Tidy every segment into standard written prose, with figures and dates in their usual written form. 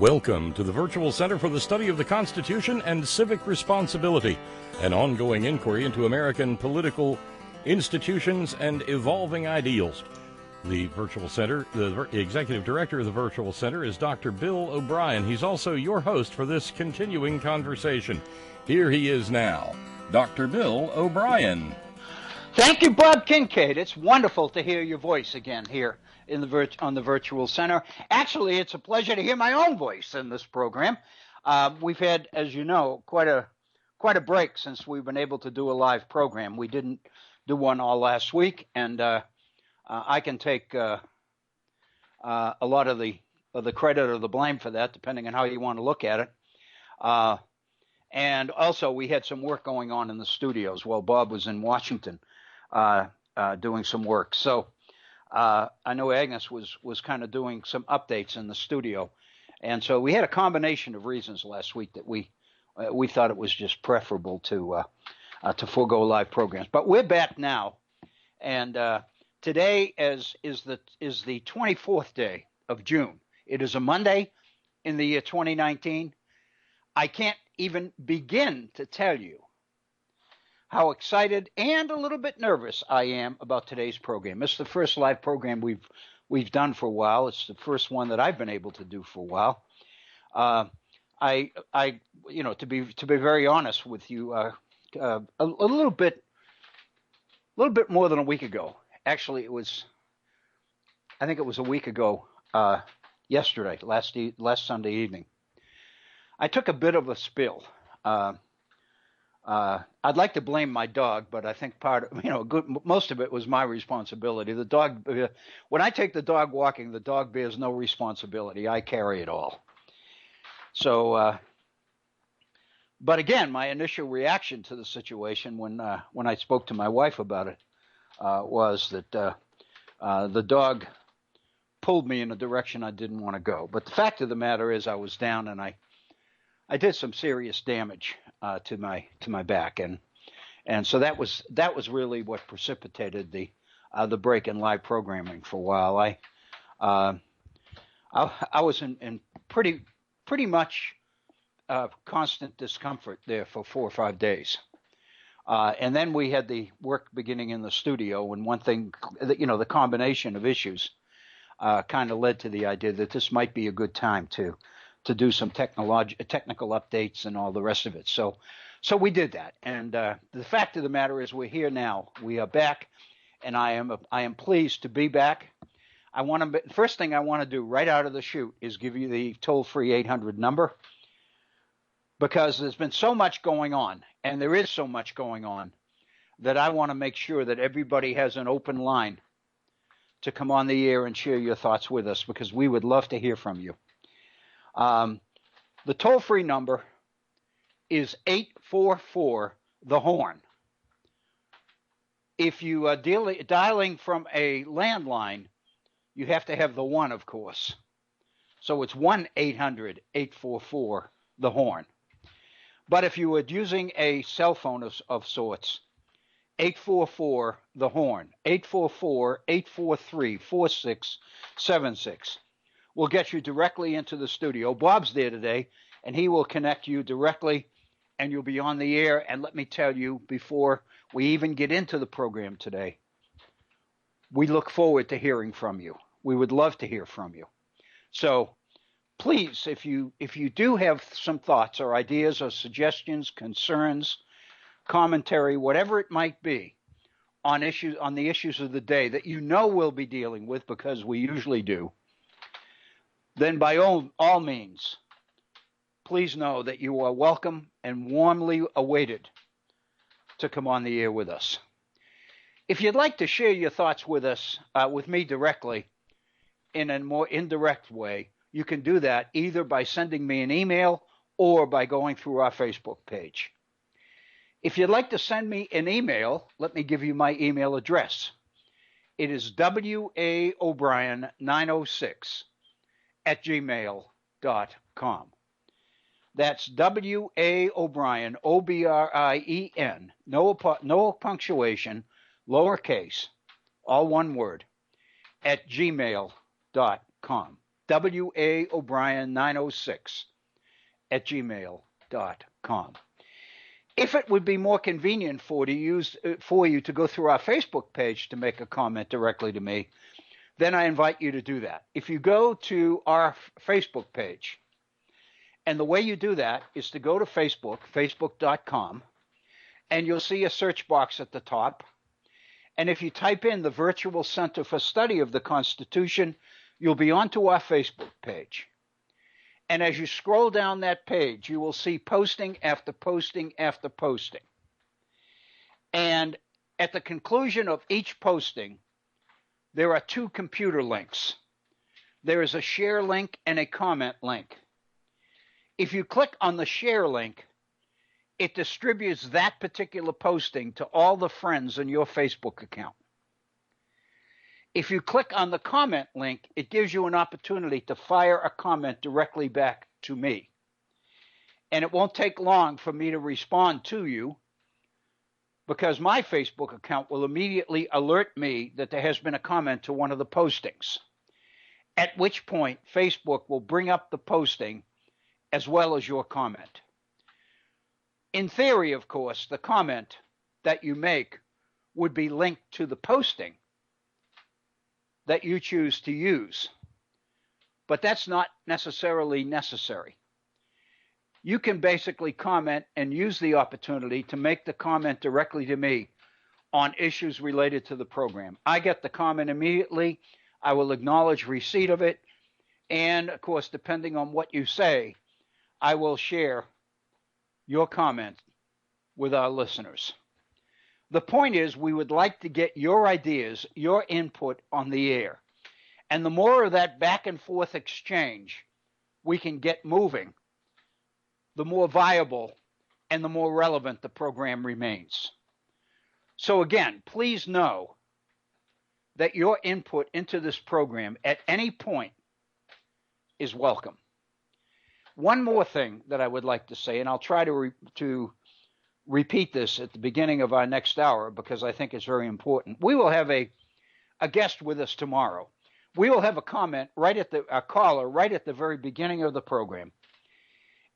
Welcome to the Virtual Center for the Study of the Constitution and Civic Responsibility, an ongoing inquiry into American political institutions and evolving ideals. The Virtual Center, the Executive Director of the Virtual Center is Dr. Bill Obrien. He's also your host for this continuing conversation. Here he is now, Dr. Bill Obrien. Thank you, Bob Kincaid. It's wonderful to hear your voice again here on the Virtual Center. Actually, it's a pleasure to hear my own voice in this program. We've had, as you know, quite a break since we've been able to do a live program. We didn't do one all last week, and I can take a lot of the credit or the blame for that, depending on how you want to look at it. And also, we had some work going on in the studios while Bob was in Washington doing some work. So I know Agnes was kind of doing some updates in the studio. And so we had a combination of reasons last week that we thought it was just preferable to forego live programs. But we're back now. And today is the 24th day of June. It is a Monday in the year 2019. I can't even begin to tell you how excited and a little bit nervous I am about today's program. It's the first live program we've done for a while. It's the first one that I've been able to do for a while. To be very honest with you, a little bit more than a week ago. Actually, I think it was a week ago yesterday, last Sunday evening. I took a bit of a spill. I'd like to blame my dog, but I think most of it was my responsibility. The dog, when I take the dog walking, the dog bears no responsibility. I carry it all. So, but again, my initial reaction to the situation when I spoke to my wife about it was that the dog pulled me in a direction I didn't want to go. But the fact of the matter is, I was down and I did some serious damage to my back, and so that was really what precipitated the break in live programming for a while. I was in pretty much constant discomfort there for 4 or 5 days, and then we had the work beginning in the studio, and one thing, the combination of issues kind of led to the idea that this might be a good time to do some technical updates and all the rest of it. So we did that. And the fact of the matter is we're here now. We are back, and I am pleased to be back. First thing I want to do right out of the chute is give you the toll-free 800 number, because there's been so much going on, and there is so much going on, that I want to make sure that everybody has an open line to come on the air and share your thoughts with us, because we would love to hear from you. The toll-free number is 844-THE-HORN. If you are dialing from a landline, you have to have the 1, of course. So it's 1-800-844-THE-HORN. But if you are using a cell phone of sorts, 844-THE-HORN, 844-843-4676. We'll get you directly into the studio. Bob's there today, and he will connect you directly, and you'll be on the air. And let me tell you, before we even get into the program today, we look forward to hearing from you. We would love to hear from you. So please, if you do have some thoughts or ideas or suggestions, concerns, commentary, whatever it might be, on the issues of the day that we'll be dealing with, because we usually do, then by all means, please know that you are welcome and warmly awaited to come on the air with us. If you'd like to share your thoughts with us, with me directly, in a more indirect way, you can do that either by sending me an email or by going through our Facebook page. If you'd like to send me an email, let me give you my email address. It is waobrien906 @gmail.com. That's waobrien, OBRIEN, no punctuation, lowercase, all one word, @gmail.com. WAObrien906 at gmail.com. If it would be more convenient for you to go through our Facebook page to make a comment directly to me, then I invite you to do that. If you go to our Facebook page, and the way you do that is to go to Facebook, facebook.com, and you'll see a search box at the top. And if you type in the Virtual Center for Study of the Constitution, you'll be onto our Facebook page. And as you scroll down that page, you will see posting after posting after posting. And at the conclusion of each posting, there are two computer links. There is a share link and a comment link. If you click on the share link, it distributes that particular posting to all the friends in your Facebook account. If you click on the comment link, it gives you an opportunity to fire a comment directly back to me. And it won't take long for me to respond to you, because my Facebook account will immediately alert me that there has been a comment to one of the postings, at which point Facebook will bring up the posting as well as your comment. In theory, of course, the comment that you make would be linked to the posting that you choose to use, but that's not necessarily necessary. You can basically comment and use the opportunity to make the comment directly to me on issues related to the program. I get the comment immediately. I will acknowledge receipt of it. And of course, depending on what you say, I will share your comment with our listeners. The point is, we would like to get your ideas, your input on the air. And the more of that back and forth exchange we can get moving, the more viable and the more relevant the program remains. So again, please know that your input into this program at any point is welcome. One more thing that I would like to say, and I'll try to repeat this at the beginning of our next hour because I think it's very important. We will have a guest with us tomorrow. We will have a caller right at the very beginning of the program,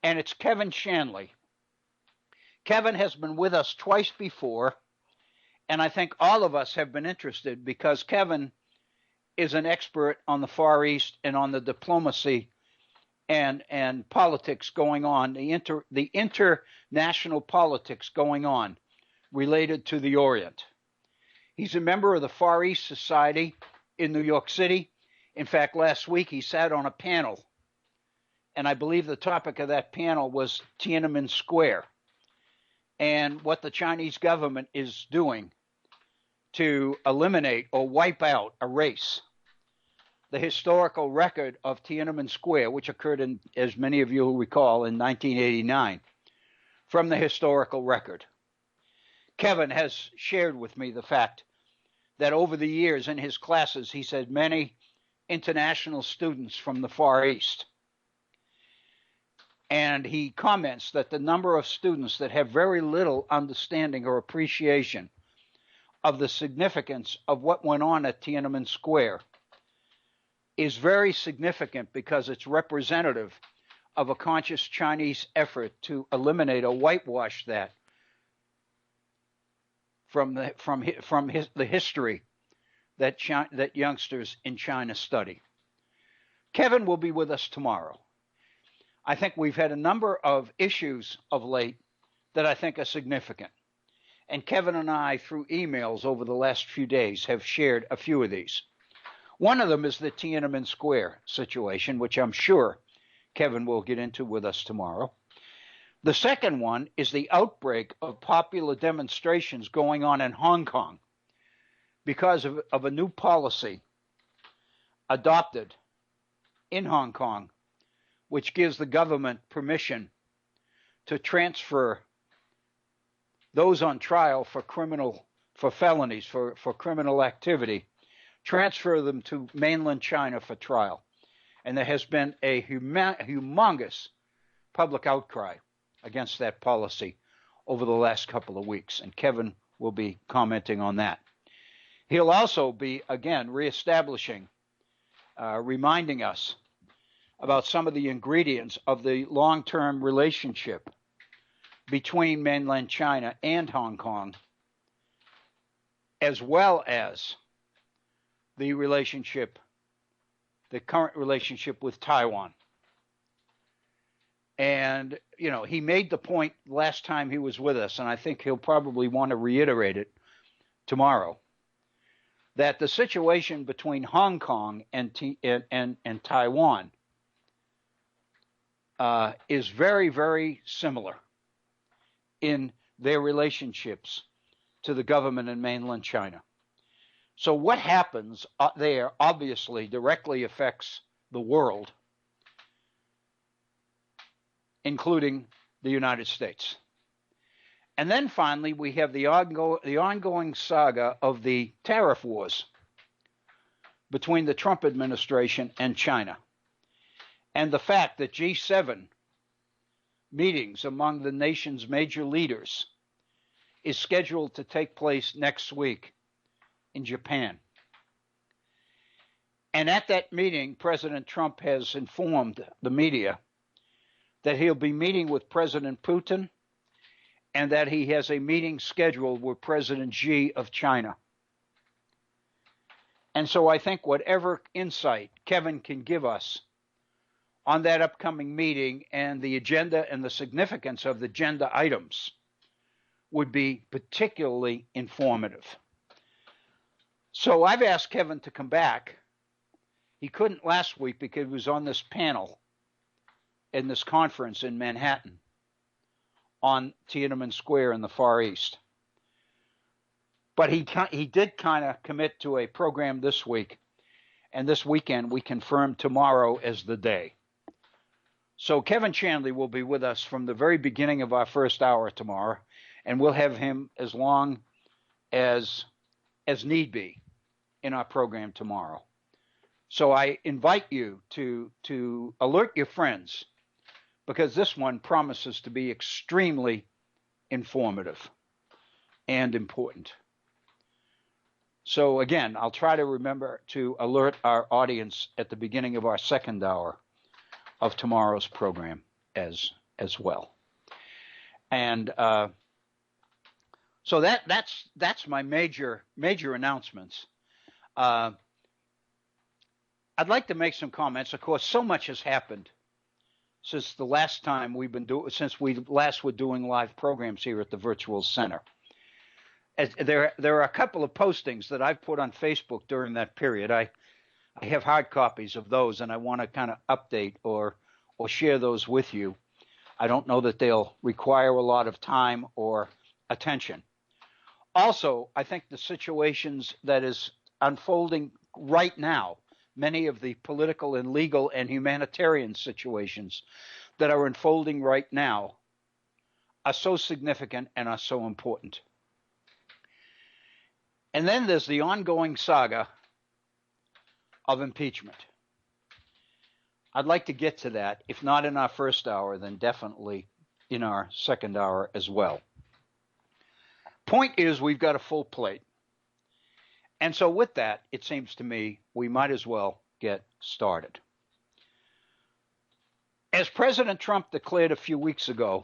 and it's Kevin Shanley. Kevin has been with us twice before, and I think all of us have been interested because Kevin is an expert on the Far East and on the diplomacy and politics going on, the international politics going on related to the Orient. He's a member of the Far East Society in New York City. In fact, last week he sat on a panel, and I believe the topic of that panel was Tiananmen Square and what the Chinese government is doing to eliminate or wipe out, erase the historical record of Tiananmen Square, which occurred in, as many of you will recall, in 1989, from the historical record. Kevin has shared with me the fact that over the years in his classes, he's had many international students from the Far East. And he comments that the number of students that have very little understanding or appreciation of the significance of what went on at Tiananmen Square is very significant because it's representative of a conscious Chinese effort to eliminate or whitewash that from the history that youngsters in China study. Kevin will be with us tomorrow. I think we've had a number of issues of late that I think are significant. And Kevin and I, through emails over the last few days, have shared a few of these. One of them is the Tiananmen Square situation, which I'm sure Kevin will get into with us tomorrow. The second one is the outbreak of popular demonstrations going on in Hong Kong because of a new policy adopted in Hong Kong, which gives the government permission to transfer those on trial for felonies, for criminal activity, transfer them to mainland China for trial. And there has been a humongous public outcry against that policy over the last couple of weeks, and Kevin will be commenting on that. He'll also be, again, reestablishing, reminding us about some of the ingredients of the long-term relationship between mainland China and Hong Kong, as well as the current relationship with Taiwan. And, he made the point last time he was with us, and I think he'll probably want to reiterate it tomorrow, that the situation between Hong Kong and Taiwan is very, very similar in their relationships to the government in mainland China. So what happens there obviously directly affects the world, including the United States. And then finally, we have the ongoing saga of the tariff wars between the Trump administration and China, and the fact that G7 meetings among the nation's major leaders is scheduled to take place next week in Japan. And at that meeting, President Trump has informed the media that he'll be meeting with President Putin and that he has a meeting scheduled with President Xi of China. And so I think whatever insight Kevin can give us on that upcoming meeting and the agenda and the significance of the agenda items would be particularly informative. So I've asked Kevin to come back. He couldn't last week because he was on this panel in this conference in Manhattan on Tiananmen Square in the Far East. But he did kind of commit to a program this week, and this weekend we confirmed tomorrow as the day. So Kevin Chandler will be with us from the very beginning of our first hour tomorrow, and we'll have him as long as need be in our program tomorrow. So I invite you to alert your friends, because this one promises to be extremely informative and important. So again, I'll try to remember to alert our audience at the beginning of our second hour of tomorrow's program as well. And so that's my major announcements. I'd like to make some comments. Of course, so much has happened since the last time since we last were doing live programs here at the Virtual Center. There are a couple of postings that I've put on Facebook during that period. I have hard copies of those, and I want to kind of update or share those with you. I don't know that they'll require a lot of time or attention. Also, I think the situations that is unfolding right now, many of the political and legal and humanitarian situations that are unfolding right now are so significant and are so important. And then there's the ongoing saga of impeachment. I'd like to get to that, if not in our first hour, then definitely in our second hour as well. Point is, we've got a full plate. And so with that, it seems to me we might as well get started. As President Trump declared a few weeks ago,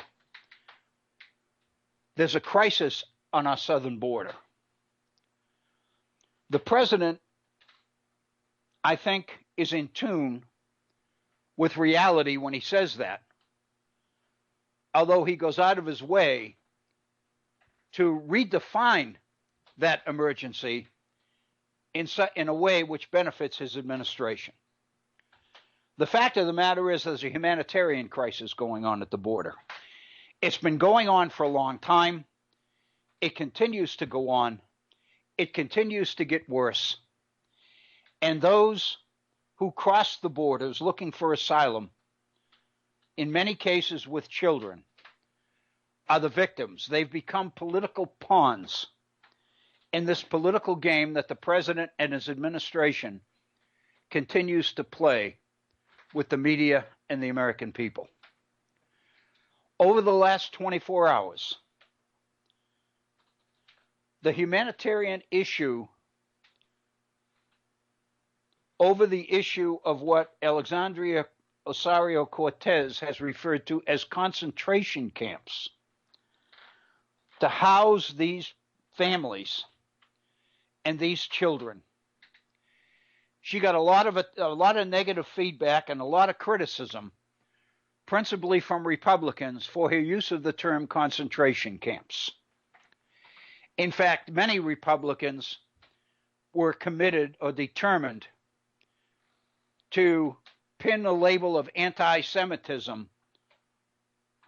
there's a crisis on our southern border. The president, I think, is in tune with reality when he says that, although he goes out of his way to redefine that emergency in a way which benefits his administration. The fact of the matter is there's a humanitarian crisis going on at the border. It's been going on for a long time. It continues to go on. It continues to get worse. And those who cross the borders looking for asylum, in many cases with children, are the victims. They've become political pawns in this political game that the president and his administration continues to play with the media and the American people. Over the last 24 hours, the humanitarian issue over the issue of what Alexandria Ocasio-Cortez has referred to as concentration camps to house these families and these children. She got a lot of negative feedback and a lot of criticism, principally from Republicans, for her use of the term concentration camps. In fact, many Republicans were committed or determined to pin the label of anti-Semitism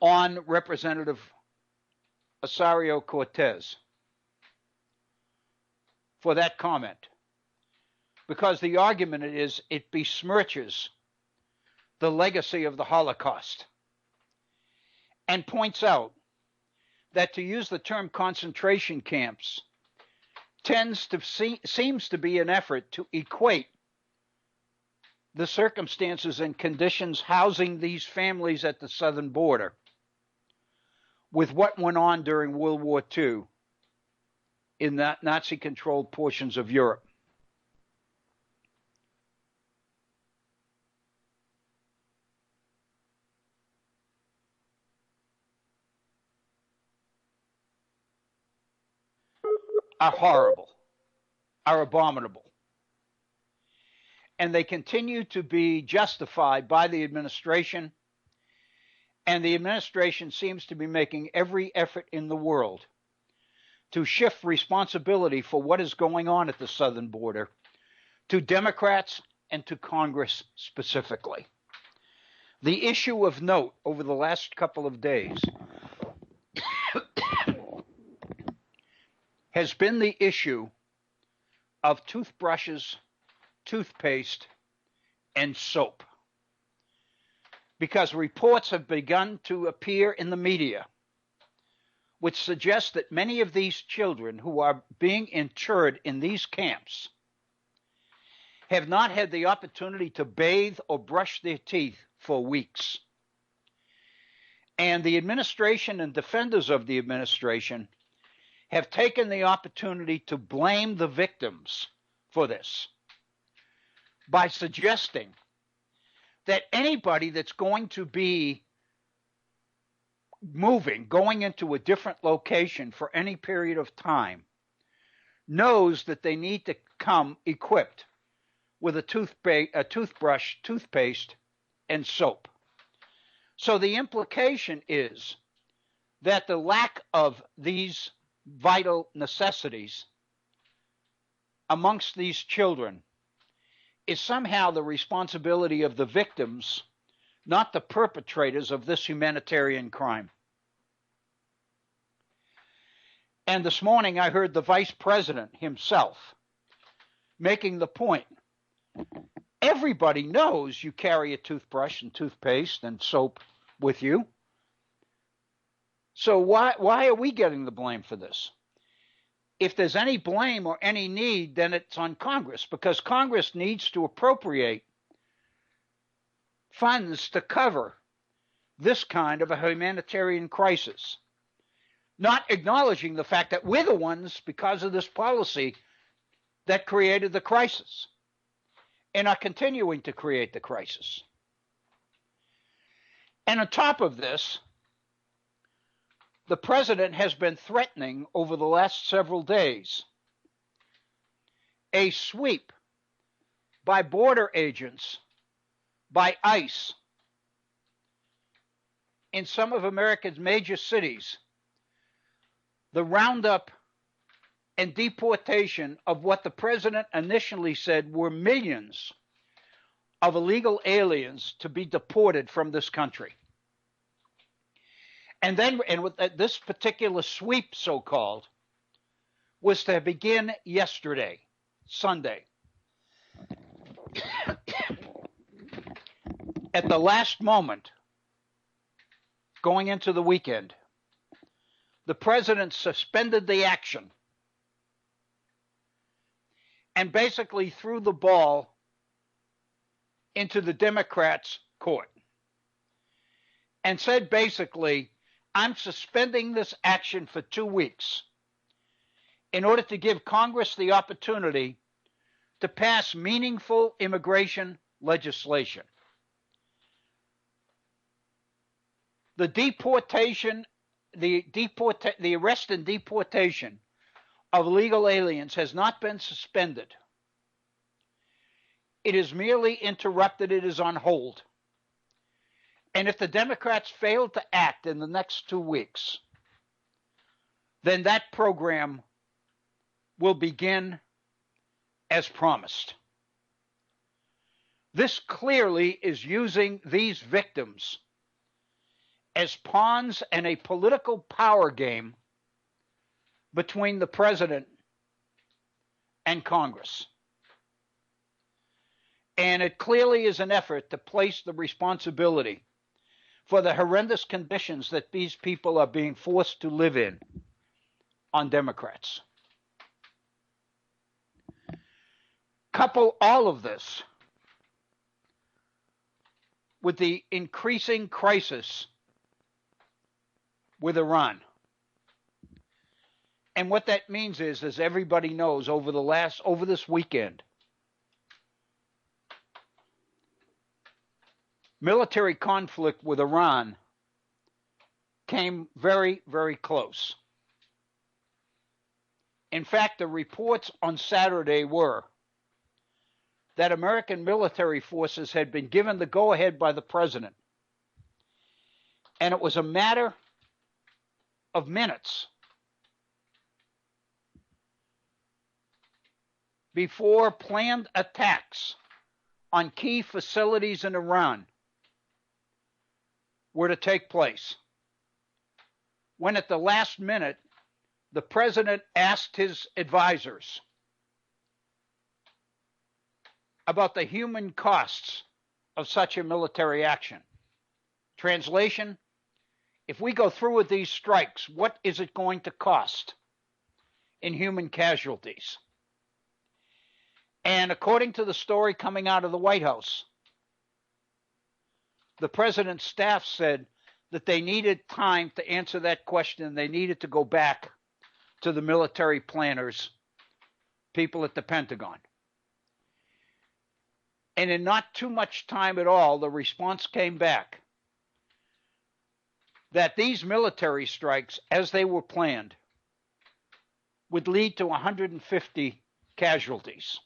on Representative Ocasio-Cortez for that comment, because the argument is it besmirches the legacy of the Holocaust and points out that to use the term concentration camps seems to be an effort to equate the circumstances and conditions housing these families at the southern border with what went on during World War II in that Nazi-controlled portions of Europe. Are horrible, are abominable. And they continue to be justified by the administration, and the administration seems to be making every effort in the world to shift responsibility for what is going on at the southern border to Democrats and to Congress specifically. The issue of note over the last couple of days has been the issue of toothbrushes, toothpaste, and soap. Because reports have begun to appear in the media which suggest that many of these children who are being interred in these camps have not had the opportunity to bathe or brush their teeth for weeks. And the administration and defenders of the administration have taken the opportunity to blame the victims for this by suggesting that anybody that's going to be going into a different location for any period of time knows that they need to come equipped with a toothbrush, toothpaste, and soap. So the implication is that the lack of these vital necessities amongst these children is somehow the responsibility of the victims, not the perpetrators of this humanitarian crime. And this morning I heard the vice president himself making the point. Everybody knows you carry a toothbrush and toothpaste and soap with you. So why are we getting the blame for this? If there's any blame or any need, then it's on Congress, because Congress needs to appropriate funds to cover this kind of a humanitarian crisis, not acknowledging the fact that we're the ones, because of this policy, that created the crisis and are continuing to create the crisis. And on top of this, the president has been threatening over the last several days a sweep by border agents, by ICE, in some of America's major cities, the roundup and deportation of what the president initially said were millions of illegal aliens to be deported from this country. And with this particular sweep, so-called, was to begin yesterday, Sunday. At the last moment, going into the weekend, the president suspended the action and basically threw the ball into the Democrats' court and said basically, I'm suspending this action for 2 weeks in order to give Congress the opportunity to pass meaningful immigration legislation. the arrest and deportation of illegal aliens has not been suspended. It is merely interrupted. It is on hold. And if the Democrats fail to act in the next 2 weeks, then that program will begin as promised. This clearly is using these victims as pawns in a political power game between the president and Congress. And it clearly is an effort to place the responsibility for the horrendous conditions that these people are being forced to live in on Democrats. Couple all of this with the increasing crisis with Iran. And what that means is, as everybody knows, over this weekend, military conflict with Iran came very, very close. In fact, the reports on Saturday were that American military forces had been given the go-ahead by the president. And it was a matter of minutes before planned attacks on key facilities in Iran were to take place. When at the last minute, the president asked his advisors about the human costs of such a military action. Translation, if we go through with these strikes, what is it going to cost in human casualties? And according to the story coming out of the White House, the president's staff said that they needed time to answer that question. They needed to go back to the military planners, people at the Pentagon. And in not too much time at all, the response came back that these military strikes, as they were planned, would lead to 150 casualties.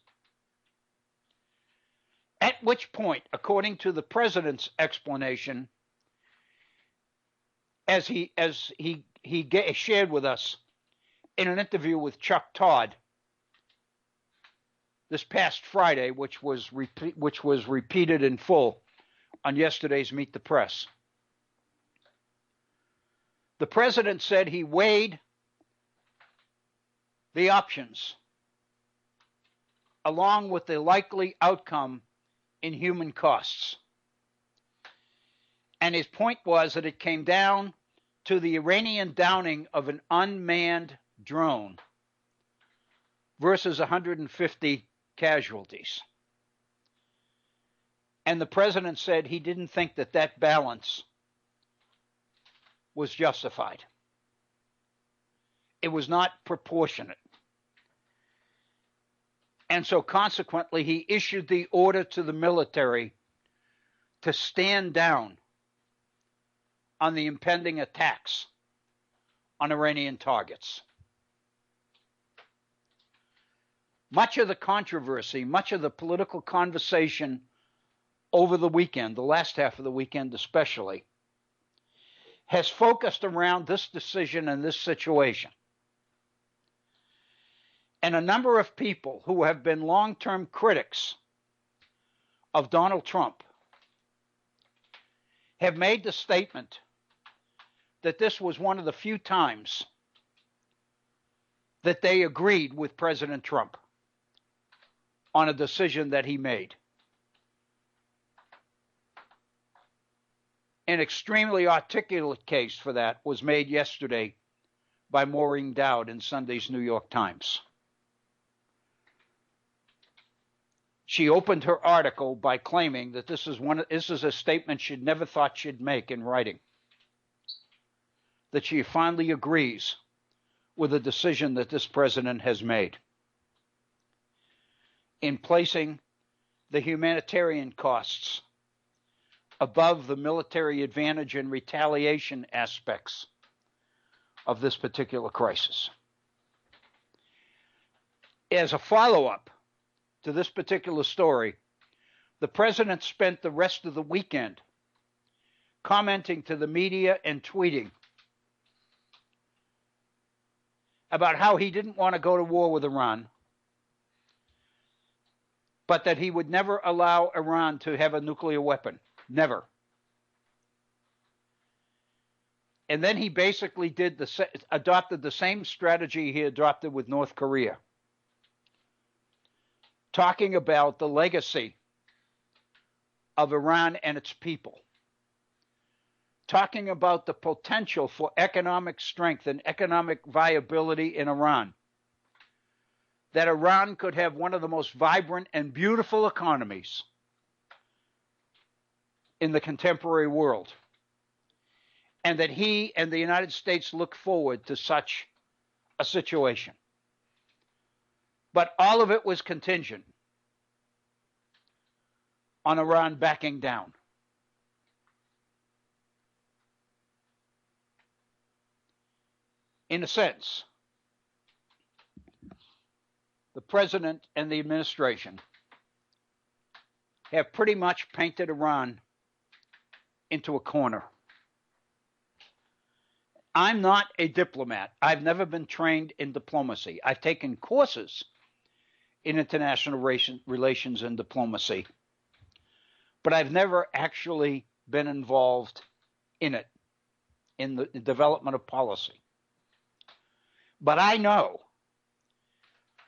At which point, according to the president's explanation, as he shared with us in an interview with Chuck Todd this past Friday, which was repeated in full on yesterday's Meet the Press, the president said he weighed the options along with the likely outcome in human costs. And his point was that it came down to the Iranian downing of an unmanned drone versus 150 casualties. And the president said he didn't think that that balance was justified. It was not proportionate. And so consequently, he issued the order to the military to stand down on the impending attacks on Iranian targets. Much of the controversy, much of the political conversation over the weekend, the last half of the weekend especially, has focused around this decision and this situation. And a number of people who have been long-term critics of Donald Trump have made the statement that this was one of the few times that they agreed with President Trump on a decision that he made. An extremely articulate case for that was made yesterday by Maureen Dowd in Sunday's New York Times. She opened her article by claiming that this is a statement she'd never thought she'd make in writing. That she finally agrees with the decision that this president has made in placing the humanitarian costs above the military advantage and retaliation aspects of this particular crisis. As a follow-up to this particular story, the president spent the rest of the weekend commenting to the media and tweeting about how he didn't want to go to war with Iran, but that he would never allow Iran to have a nuclear weapon. Never. And then he basically adopted the same strategy he adopted with North Korea, talking about the legacy of Iran and its people, talking about the potential for economic strength and economic viability in Iran, that Iran could have one of the most vibrant and beautiful economies in the contemporary world, and that he and the United States look forward to such a situation. But all of it was contingent on Iran backing down. In a sense, the president and the administration have pretty much painted Iran into a corner. I'm not a diplomat. I've never been trained in diplomacy. I've taken courses in international relations and diplomacy, but I've never actually been involved in it, in the development of policy. But I know,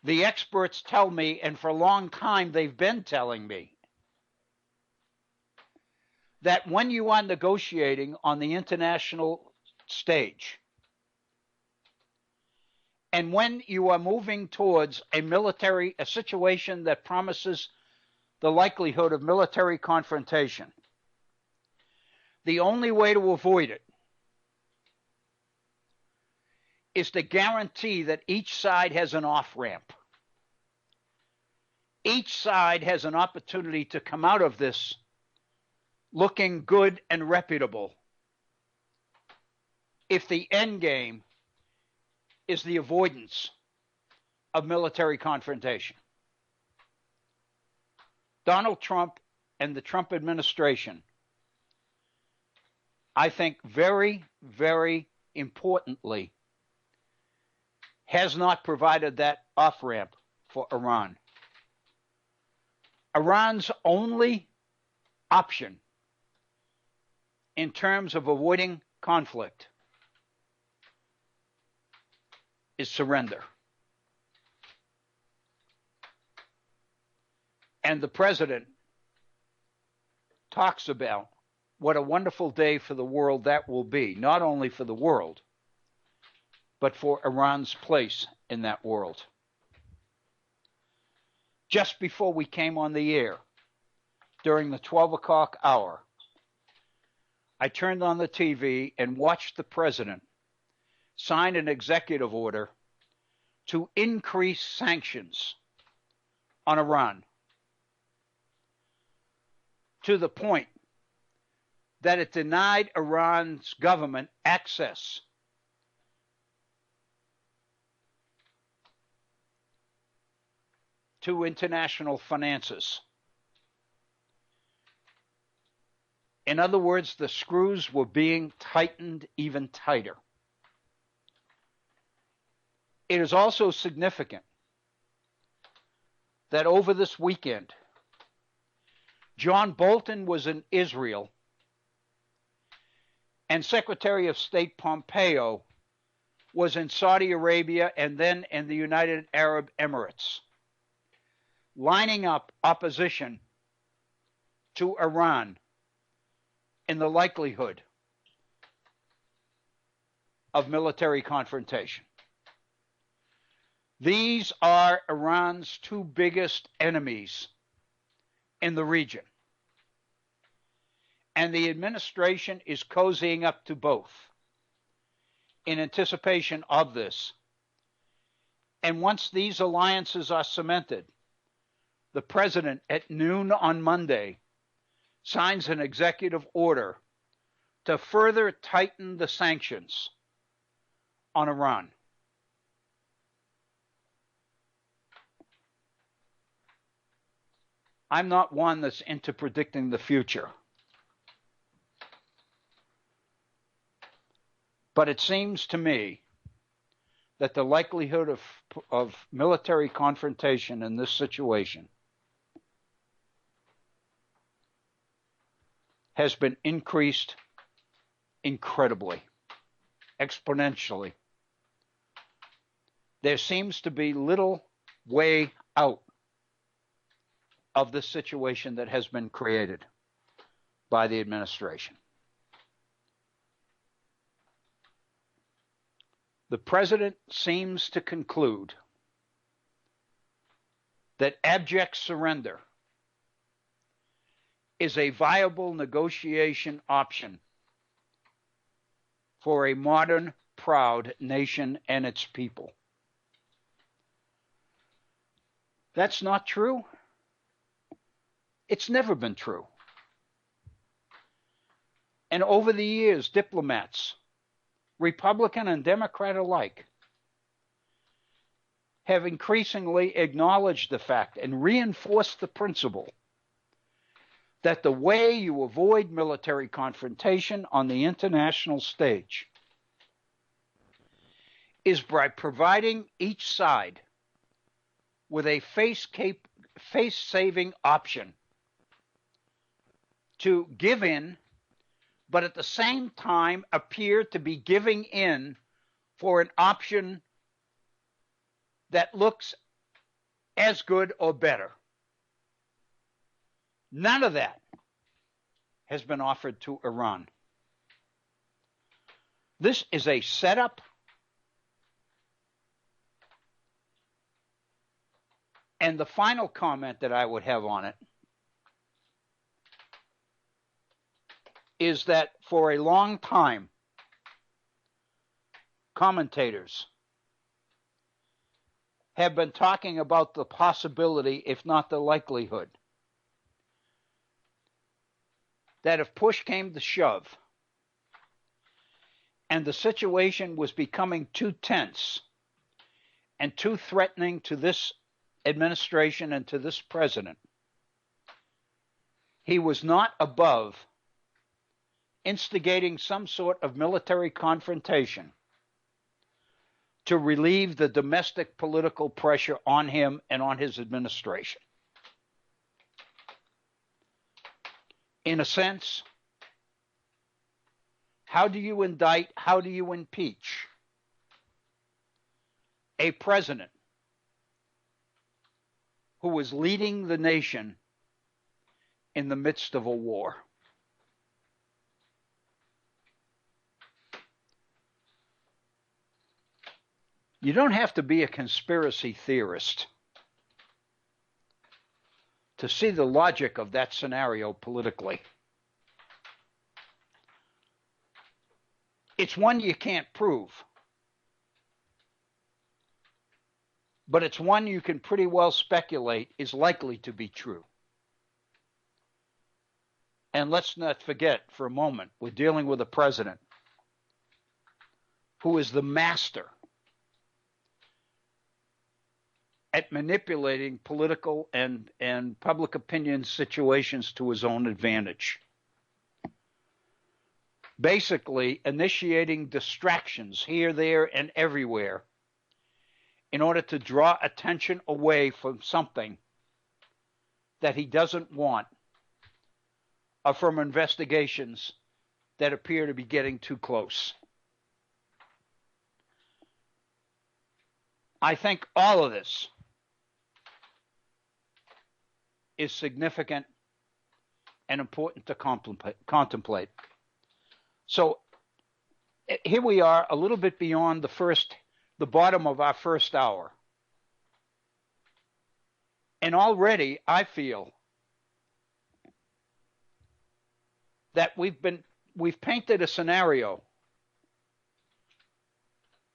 the experts tell me, and for a long time they've been telling me, that when you are negotiating on the international stage, and when you are moving towards a situation that promises the likelihood of military confrontation, the only way to avoid it is to guarantee that each side has an off-ramp. Each side has an opportunity to come out of this looking good and reputable if the end game is the avoidance of military confrontation. Donald Trump and the Trump administration, I think very, very importantly, has not provided that off-ramp for Iran. Iran's only option in terms of avoiding conflict is surrender. And the president talks about what a wonderful day for the world that will be, not only for the world, but for Iran's place in that world. Just before we came on the air, during the 12 o'clock hour, I turned on the TV and watched the president sign an executive order to increase sanctions on Iran to the point that it denied Iran's government access to international finances. In other words, the screws were being tightened even tighter. It is also significant that over this weekend, John Bolton was in Israel and Secretary of State Pompeo was in Saudi Arabia and then in the United Arab Emirates, lining up opposition to Iran in the likelihood of military confrontation. These are Iran's two biggest enemies in the region. And the administration is cozying up to both in anticipation of this. And once these alliances are cemented, the president at noon on Monday signs an executive order to further tighten the sanctions on Iran. I'm not one that's into predicting the future. But it seems to me that the likelihood of military confrontation in this situation has been increased incredibly, exponentially. There seems to be little way out of the situation that has been created by the administration. The president seems to conclude that abject surrender is a viable negotiation option for a modern, proud nation and its people. That's not true. It's never been true. And over the years, diplomats, Republican and Democrat alike, have increasingly acknowledged the fact and reinforced the principle that the way you avoid military confrontation on the international stage is by providing each side with a face-saving option to give in, but at the same time appear to be giving in for an option that looks as good or better. None of that has been offered to Iran. This is a setup, and the final comment that I would have on it is that for a long time, commentators have been talking about the possibility, if not the likelihood, that if push came to shove and the situation was becoming too tense and too threatening to this administration and to this president, he was not above instigating some sort of military confrontation to relieve the domestic political pressure on him and on his administration. In a sense, how do you indict, how do you impeach a president who was leading the nation in the midst of a war? You don't have to be a conspiracy theorist to see the logic of that scenario politically. It's one you can't prove, but it's one you can pretty well speculate is likely to be true. And let's not forget for a moment, we're dealing with a president who is the master at manipulating political and public opinion situations to his own advantage. Basically, initiating distractions here, there, and everywhere in order to draw attention away from something that he doesn't want or from investigations that appear to be getting too close. I think all of this is significant and important to contemplate. So here we are, a little bit beyond the bottom of our first hour. And already I feel that we've painted a scenario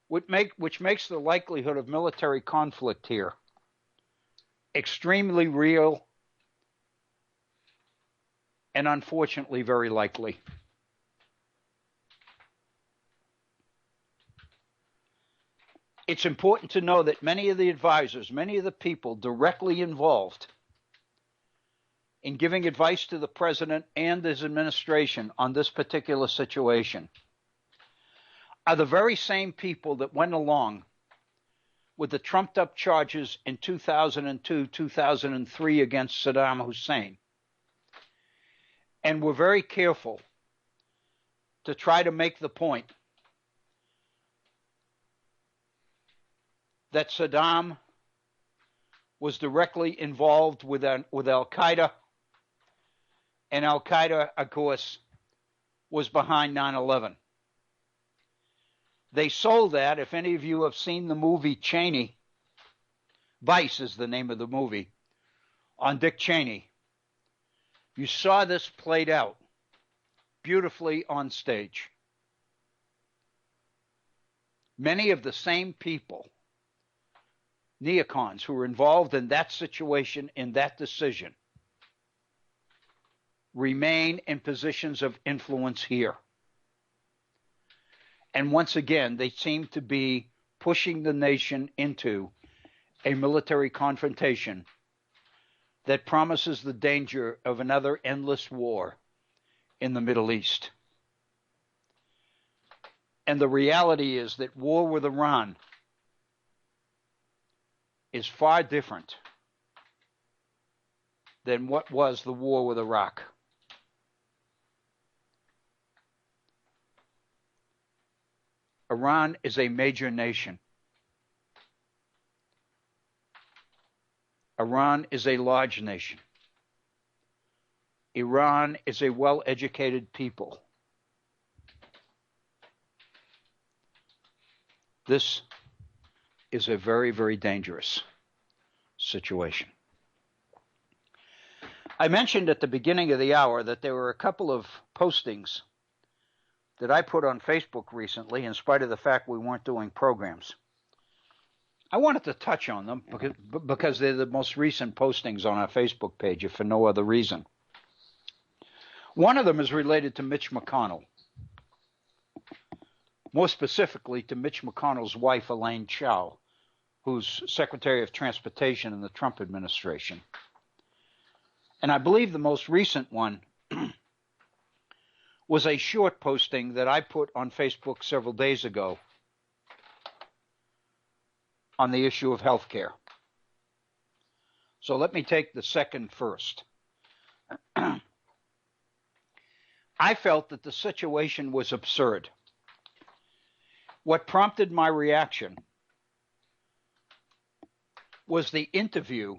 which makes the likelihood of military conflict here extremely real and unfortunately very likely. It's important to know that many of the advisors, many of the people directly involved in giving advice to the president and his administration on this particular situation are the very same people that went along with the trumped-up charges in 2002, 2003 against Saddam Hussein, and were very careful to try to make the point that Saddam was directly involved with Al-Qaeda, and Al-Qaeda, of course, was behind 9/11. They sold that. If any of you have seen the movie Cheney, Vice is the name of the movie, on Dick Cheney, you saw this played out beautifully on stage. Many of the same people, neocons, who were involved in that situation, in that decision, remain in positions of influence here. And once again, they seem to be pushing the nation into a military confrontation that promises the danger of another endless war in the Middle East. And the reality is that war with Iran is far different than what was the war with Iraq. Iran is a major nation. Iran is a large nation. Iran is a well-educated people. This is a very, very dangerous situation. I mentioned at the beginning of the hour that there were a couple of postings that I put on Facebook recently, in spite of the fact we weren't doing programs. I wanted to touch on them because they're the most recent postings on our Facebook page, if for no other reason. One of them is related to Mitch McConnell. More specifically to Mitch McConnell's wife, Elaine Chao, who's Secretary of Transportation in the Trump administration. And I believe the most recent one was a short posting that I put on Facebook several days ago on the issue of health care. So let me take the second first. I felt that the situation was absurd. What prompted my reaction was the interview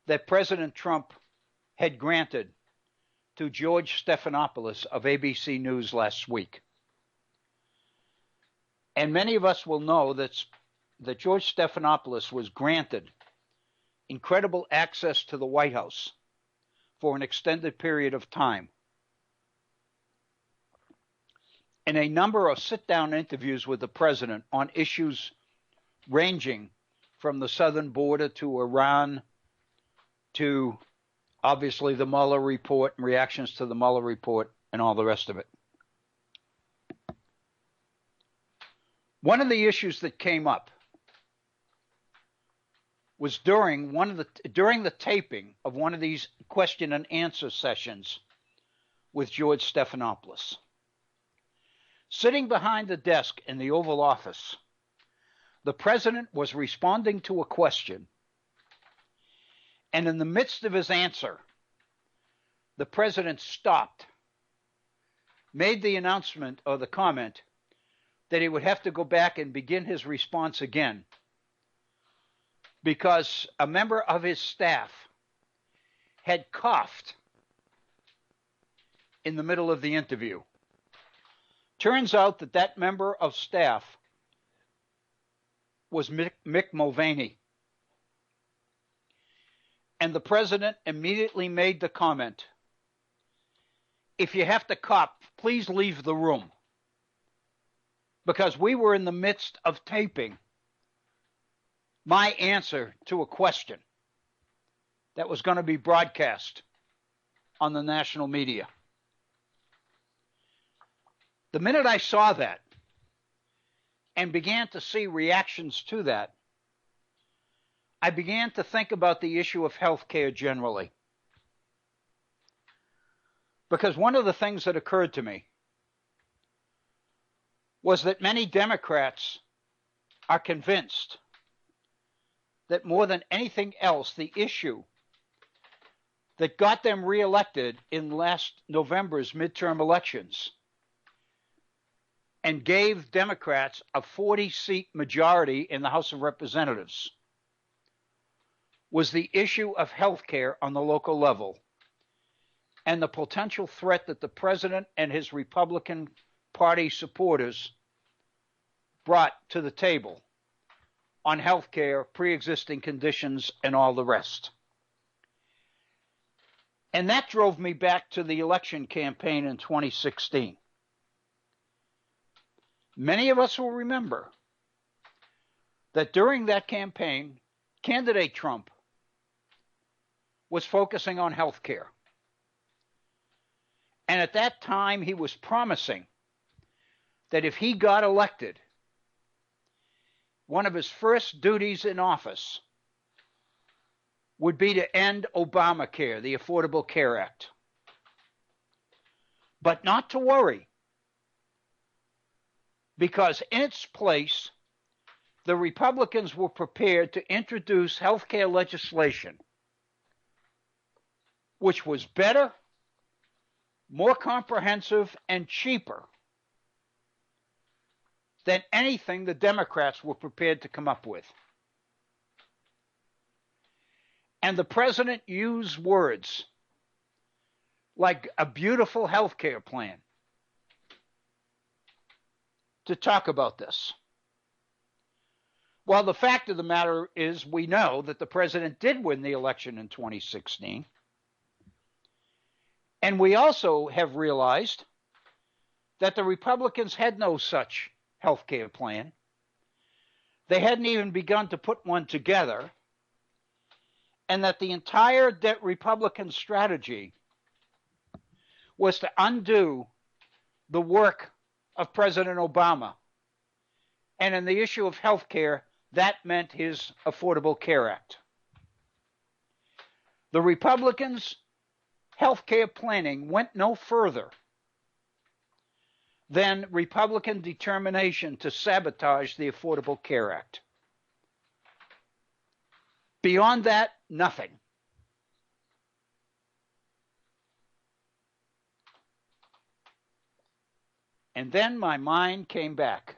that President Trump had granted to George Stephanopoulos of ABC News last week. And many of us will know that George Stephanopoulos was granted incredible access to the White House for an extended period of time. In a number of sit-down interviews with the president on issues ranging from the southern border to Iran to obviously the Mueller report and reactions to the Mueller report and all the rest of it. One of the issues that came up was during the taping of one of these question and answer sessions with George Stephanopoulos. Sitting behind the desk in the Oval Office, the president was responding to a question, and in the midst of his answer, the president stopped, made the announcement or the comment that he would have to go back and begin his response again because a member of his staff had coughed in the middle of the interview. Turns out that member of staff was Mick Mulvaney. And the president immediately made the comment, if you have to cough, please leave the room. Because we were in the midst of taping my answer to a question that was going to be broadcast on the national media. The minute I saw that and began to see reactions to that, I began to think about the issue of health care generally. Because one of the things that occurred to me was that many Democrats are convinced that more than anything else, the issue that got them reelected in last November's midterm elections and gave Democrats a 40-seat majority in the House of Representatives was the issue of health care on the local level and the potential threat that the president and his Republican Party supporters brought to the table on health care, pre-existing conditions, and all the rest. And that drove me back to the election campaign in 2016. Many of us will remember that during that campaign, candidate Trump was focusing on health care. And at that time, he was promising that if he got elected, one of his first duties in office would be to end Obamacare, the Affordable Care Act. But not to worry, because in its place, the Republicans were prepared to introduce health care legislation, which was better, more comprehensive, and cheaper than anything the Democrats were prepared to come up with. And the president used words like a beautiful health care plan to talk about this. Well, the fact of the matter is we know that the president did win the election in 2016. And we also have realized that the Republicans had no such health care plan. They hadn't even begun to put one together. And that the entire Republican strategy was to undo the work of President Obama. And in the issue of health care, that meant his Affordable Care Act. The Republicans' health care planning went no further than Republican determination to sabotage the Affordable Care Act. Beyond that, nothing. And then my mind came back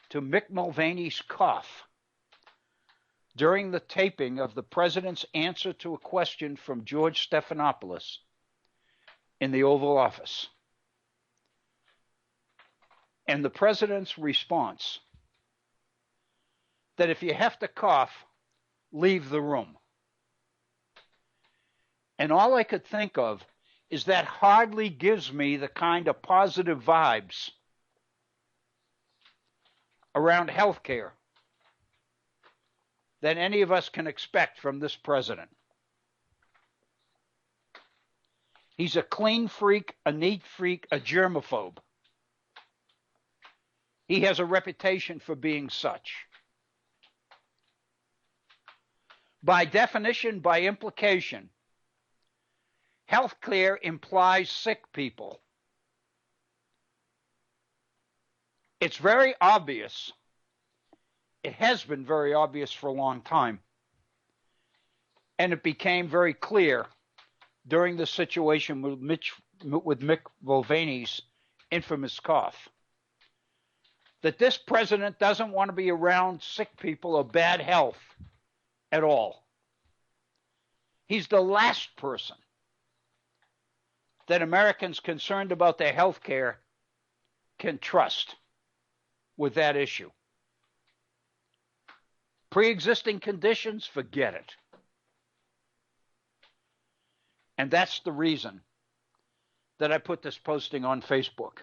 to Mick Mulvaney's cough during the taping of the president's answer to a question from George Stephanopoulos in the Oval Office. And the president's response that if you have to cough, leave the room. And all I could think of is that hardly gives me the kind of positive vibes around health care that any of us can expect from this president. He's a clean freak, a neat freak, a germaphobe. He has a reputation for being such. By definition, by implication, health care implies sick people. It's very obvious. It has been very obvious for a long time. And it became very clear during the situation with Mick Mulvaney's infamous cough that this president doesn't want to be around sick people or bad health at all. He's the last person that Americans concerned about their health care can trust with that issue. Pre-existing conditions, forget it. And that's the reason that I put this posting on Facebook.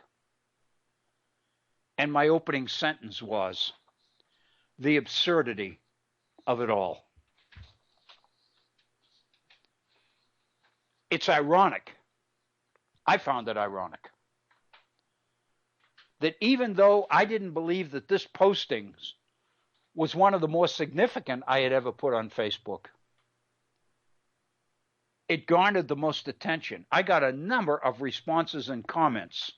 And my opening sentence was, the absurdity of it all. It's ironic. I found it ironic that even though I didn't believe that this posting was one of the more significant I had ever put on Facebook, it garnered the most attention. I got a number of responses and comments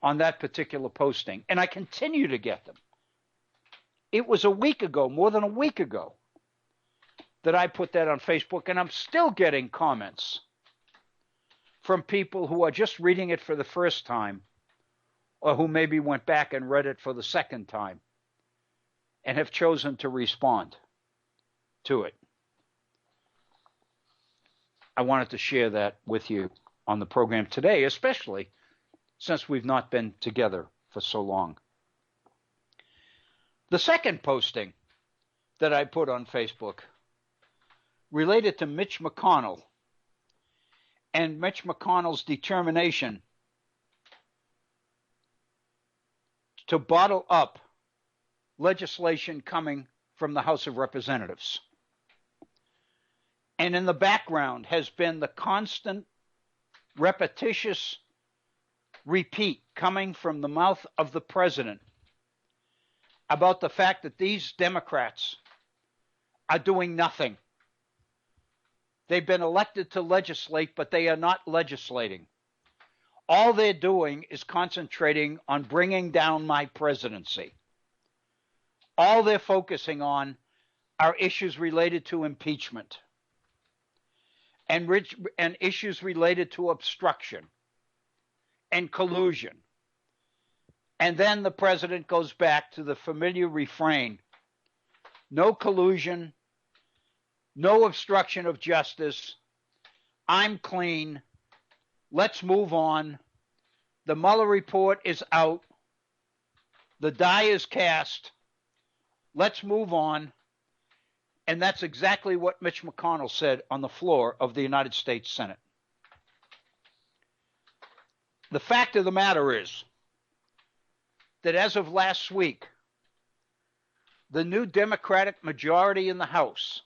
on that particular posting, and I continue to get them. It was a week ago, more than a week ago, that I put that on Facebook, and I'm still getting comments from people who are just reading it for the first time, or who maybe went back and read it for the second time and have chosen to respond to it. I wanted to share that with you on the program today, especially since we've not been together for so long. The second posting that I put on Facebook related to Mitch McConnell and Mitch McConnell's determination to bottle up legislation coming from the House of Representatives. And in the background has been the constant, repetitious repeat coming from the mouth of the president about the fact that these Democrats are doing nothing. They've been elected to legislate, but they are not legislating. All they're doing is concentrating on bringing down my presidency. All they're focusing on are issues related to impeachment and issues related to obstruction and collusion. And then the president goes back to the familiar refrain: no collusion, no obstruction of justice, I'm clean, let's move on, the Mueller report is out, the die is cast, let's move on. And that's exactly what Mitch McConnell said on the floor of the United States Senate. The fact of the matter is that as of last week, the new Democratic majority in the House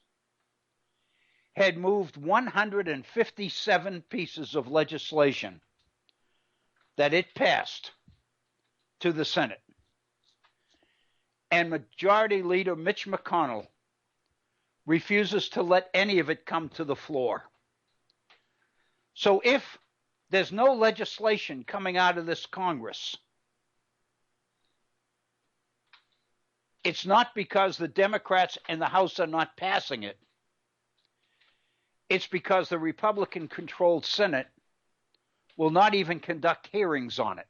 had moved 157 pieces of legislation that it passed to the Senate. And Majority Leader Mitch McConnell refuses to let any of it come to the floor. So if there's no legislation coming out of this Congress, it's not because the Democrats in the House are not passing it. It's because the Republican-controlled Senate will not even conduct hearings on it.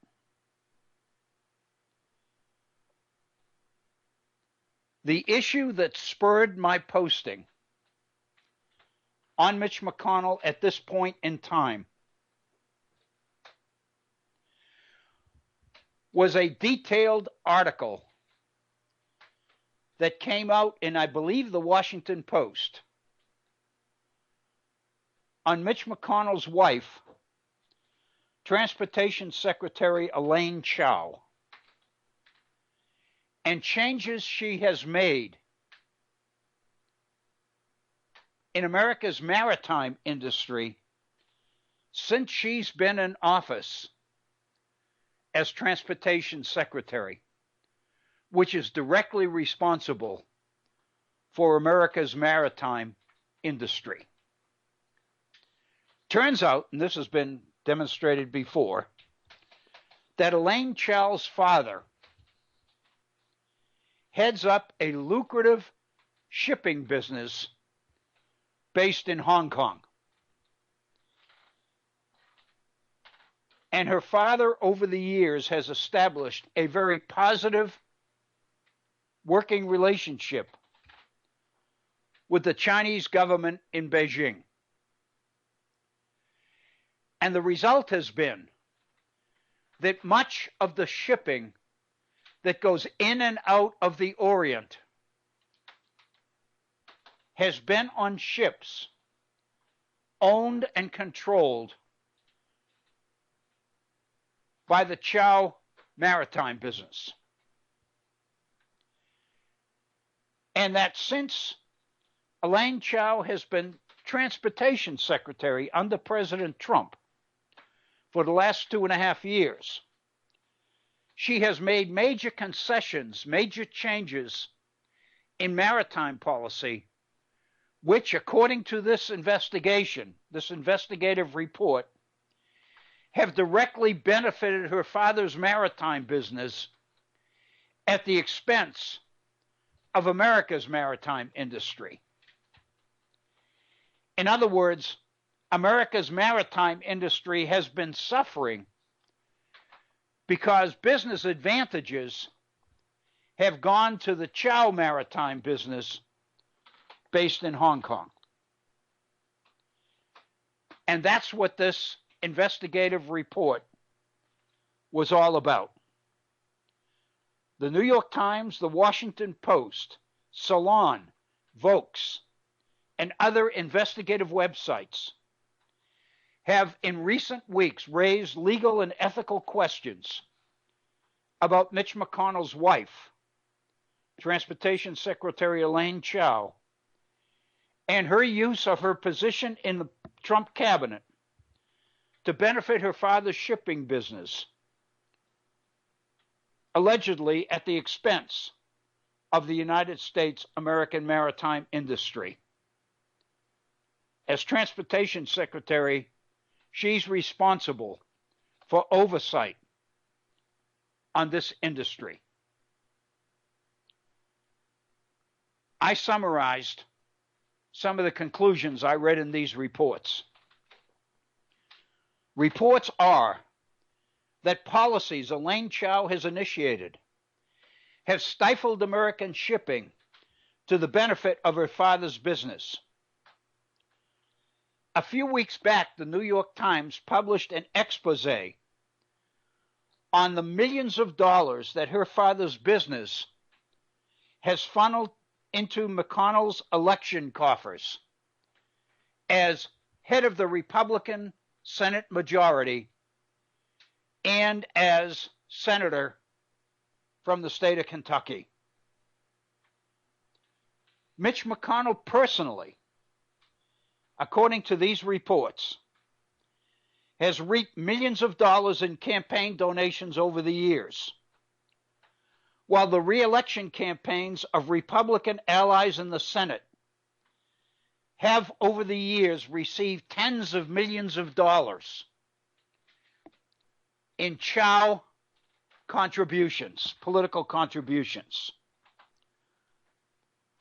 The issue that spurred my posting on Mitch McConnell at this point in time was a detailed article that came out in, I believe, the Washington Post on Mitch McConnell's wife, Transportation Secretary Elaine Chao, and changes she has made in America's maritime industry since she's been in office as Transportation Secretary, which is directly responsible for America's maritime industry. Turns out, and this has been demonstrated before, that Elaine Chao's father heads up a lucrative shipping business based in Hong Kong. And her father, over the years, has established a very positive working relationship with the Chinese government in Beijing. And the result has been that much of the shipping that goes in and out of the Orient has been on ships owned and controlled by the Chao maritime business. And that since Elaine Chao has been transportation secretary under President Trump for the last 2.5 years, she has made major concessions, major changes in maritime policy, which, according to this investigation, this investigative report, have directly benefited her father's maritime business at the expense of America's maritime industry. In other words, America's maritime industry has been suffering because business advantages have gone to the Chow maritime business based in Hong Kong. And that's what this investigative report was all about. The New York Times, the Washington Post, Salon, Vox, and other investigative websites have in recent weeks raised legal and ethical questions about Mitch McConnell's wife, Transportation Secretary Elaine Chao, and her use of her position in the Trump cabinet to benefit her father's shipping business, allegedly at the expense of the United States American maritime industry. As Transportation Secretary, she's responsible for oversight on this industry. I summarized some of the conclusions I read in these reports. Reports are that policies Elaine Chao has initiated have stifled American shipping to the benefit of her father's business. A few weeks back, the New York Times published an expose on the millions of dollars that her father's business has funneled into McConnell's election coffers as head of the Republican Senate majority and as senator from the state of Kentucky. Mitch McConnell personally, according to these reports, has reaped millions of dollars in campaign donations over the years, while the re-election campaigns of Republican allies in the Senate have over the years received tens of millions of dollars in Chow contributions, political contributions.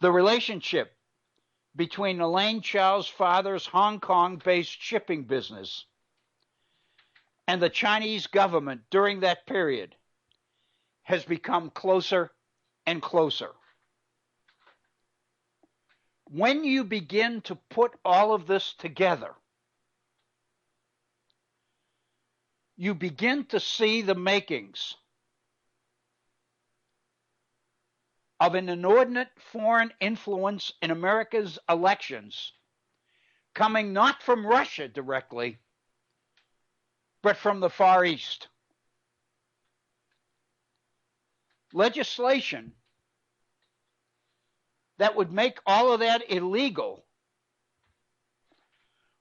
The relationship between Elaine Chow's father's Hong Kong-based shipping business and the Chinese government during that period has become closer and closer. When you begin to put all of this together, you begin to see the makings of an inordinate foreign influence in America's elections coming not from Russia directly, but from the Far East. Legislation that would make all of that illegal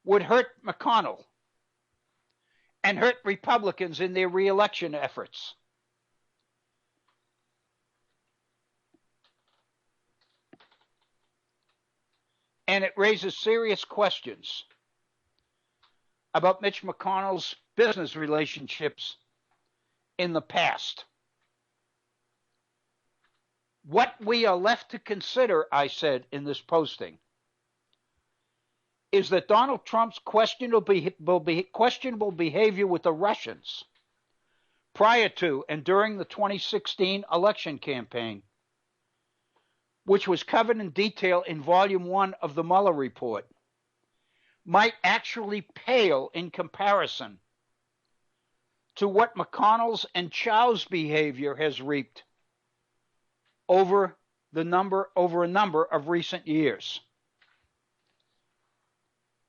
would hurt McConnell and hurt Republicans in their re-election efforts. And it raises serious questions about Mitch McConnell's business relationships in the past. What we are left to consider, I said in this posting, is that Donald Trump's questionable behavior with the Russians prior to and during the 2016 election campaign, which was covered in detail in Volume 1 of the Mueller report, might actually pale in comparison to what McConnell's and Chow's behavior has reaped over a number of recent years.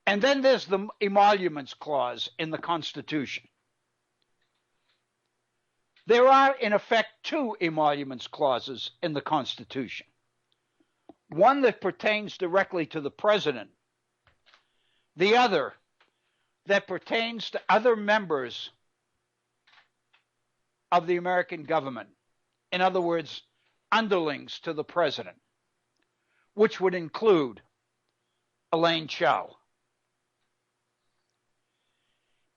And then there's the emoluments clause in the Constitution. There are, in effect, two emoluments clauses in the Constitution. One that pertains directly to the president, The other that pertains to other members of the American government. In other words, underlings to the president, which would include Elaine Chao.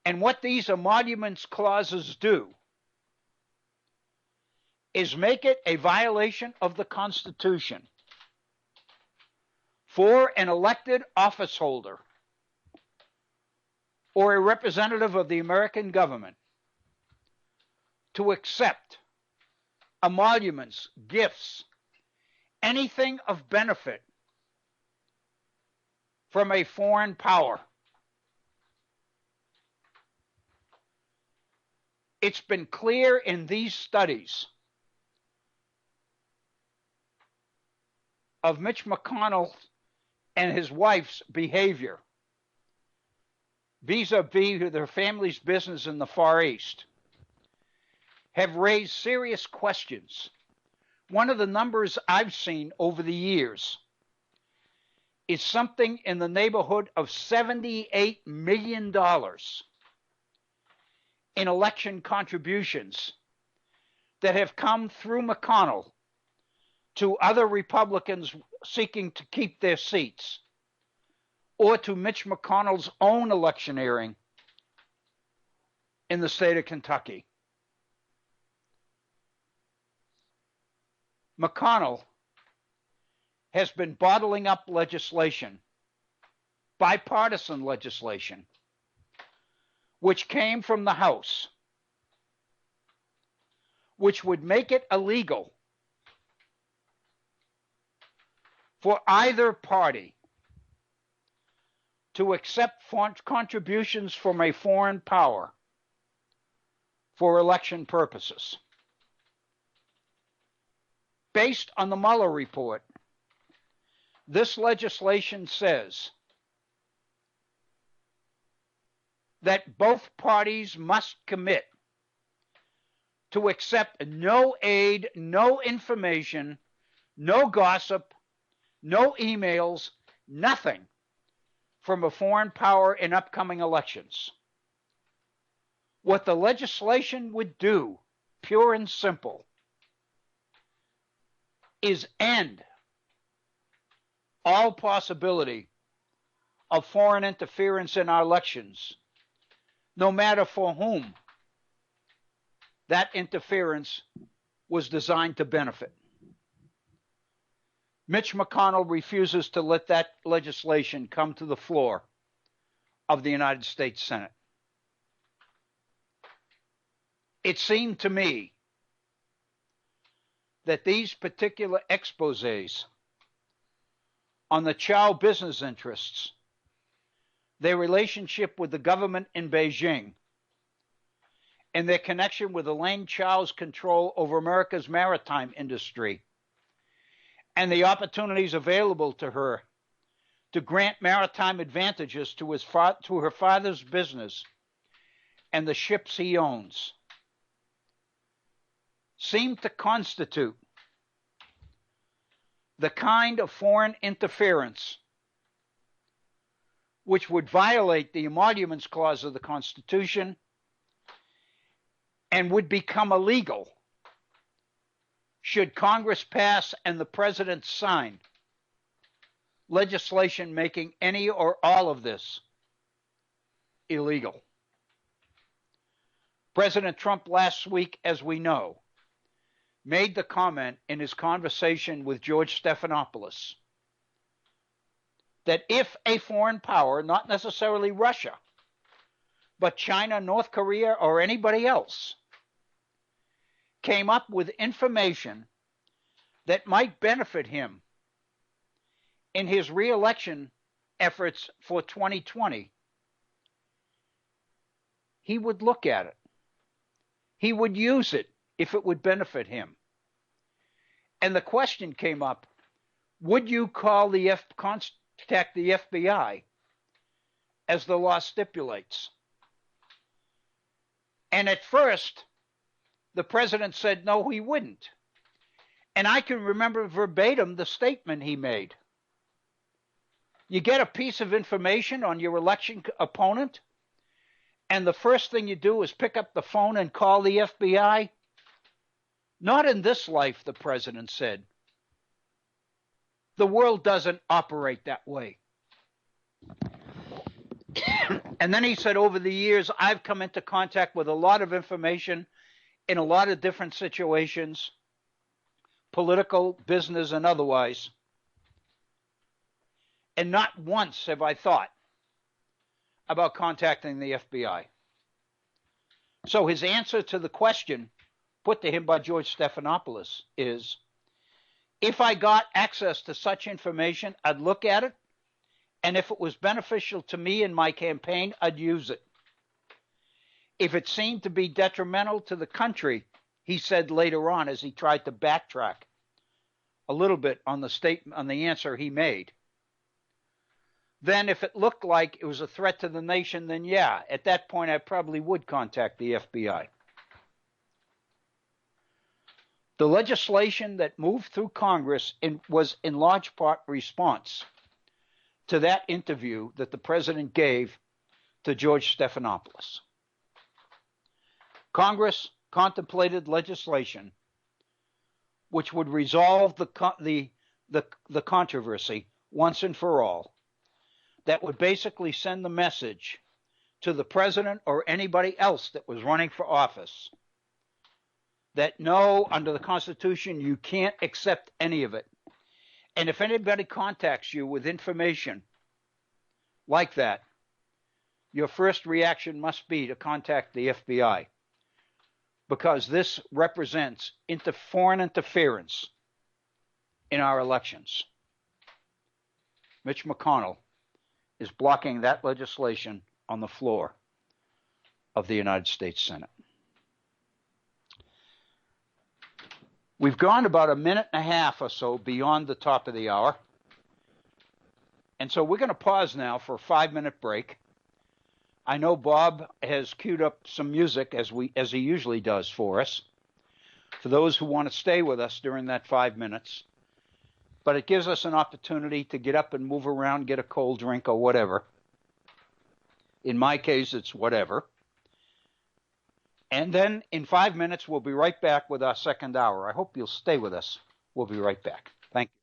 And what these emoluments clauses do is make it a violation of the Constitution for an elected office holder or a representative of the American government to accept emoluments, gifts, anything of benefit from a foreign power. It's been clear in these studies of Mitch McConnell and his wife's behavior vis-a-vis their family's business in the Far East have raised serious questions. One of the numbers I've seen over the years is something in the neighborhood of $78 million in election contributions that have come through McConnell to other Republicans seeking to keep their seats, or to Mitch McConnell's own electioneering in the state of Kentucky. McConnell has been bottling up legislation, bipartisan legislation, which came from the House, which would make it illegal for either party to accept contributions from a foreign power for election purposes. Based on the Mueller report, this legislation says that both parties must commit to accept no aid, no information, no gossip, no emails, nothing from a foreign power in upcoming elections. What the legislation would do, pure and simple, is end all possibility of foreign interference in our elections, no matter for whom that interference was designed to benefit. Mitch McConnell refuses to let that legislation come to the floor of the United States Senate. It seemed to me that these particular exposés on the Chao business interests, their relationship with the government in Beijing, and their connection with Elaine Chao's control over America's maritime industry, and the opportunities available to her to grant maritime advantages to her father's business and the ships he owns, seem to constitute the kind of foreign interference which would violate the emoluments clause of the Constitution and would become illegal should Congress pass and the President sign legislation making any or all of this illegal. President Trump last week, as we know, made the comment in his conversation with George Stephanopoulos that if a foreign power, not necessarily Russia, but China, North Korea, or anybody else, came up with information that might benefit him in his re-election efforts for 2020, he would look at it. He would use it if it would benefit him. And the question came up, would you contact the FBI as the law stipulates? And at first, the president said no, he wouldn't. And I can remember verbatim the statement he made. You get a piece of information on your election opponent, and the first thing you do is pick up the phone and call the FBI? Not in this life, the president said. The world doesn't operate that way. And then he said, over the years, I've come into contact with a lot of information in a lot of different situations, political, business, and otherwise. And not once have I thought about contacting the FBI. So his answer to the question put to him by George Stephanopoulos is, if I got access to such information, I'd look at it, and if it was beneficial to me in my campaign, I'd use it. If it seemed to be detrimental to the country, he said later on as he tried to backtrack a little bit on the answer he made, then if it looked like it was a threat to the nation, then yeah, at that point I probably would contact the FBI. The legislation that moved through Congress was in large part response to that interview that the president gave to George Stephanopoulos. Congress contemplated legislation which would resolve the controversy once and for all, that would basically send the message to the president or anybody else that was running for office that no, under the Constitution, you can't accept any of it. And if anybody contacts you with information like that, your first reaction must be to contact the FBI, because this represents foreign interference in our elections. Mitch McConnell is blocking that legislation on the floor of the United States Senate. We've gone about a minute and a half or so beyond the top of the hour. And so we're going to pause now for a 5-minute break. I know Bob has queued up some music as he usually does for us, for those who want to stay with us during that 5 minutes. But it gives us an opportunity to get up and move around, get a cold drink or whatever. In my case, it's whatever. And then in 5 minutes, we'll be right back with our second hour. I hope you'll stay with us. We'll be right back. Thank you.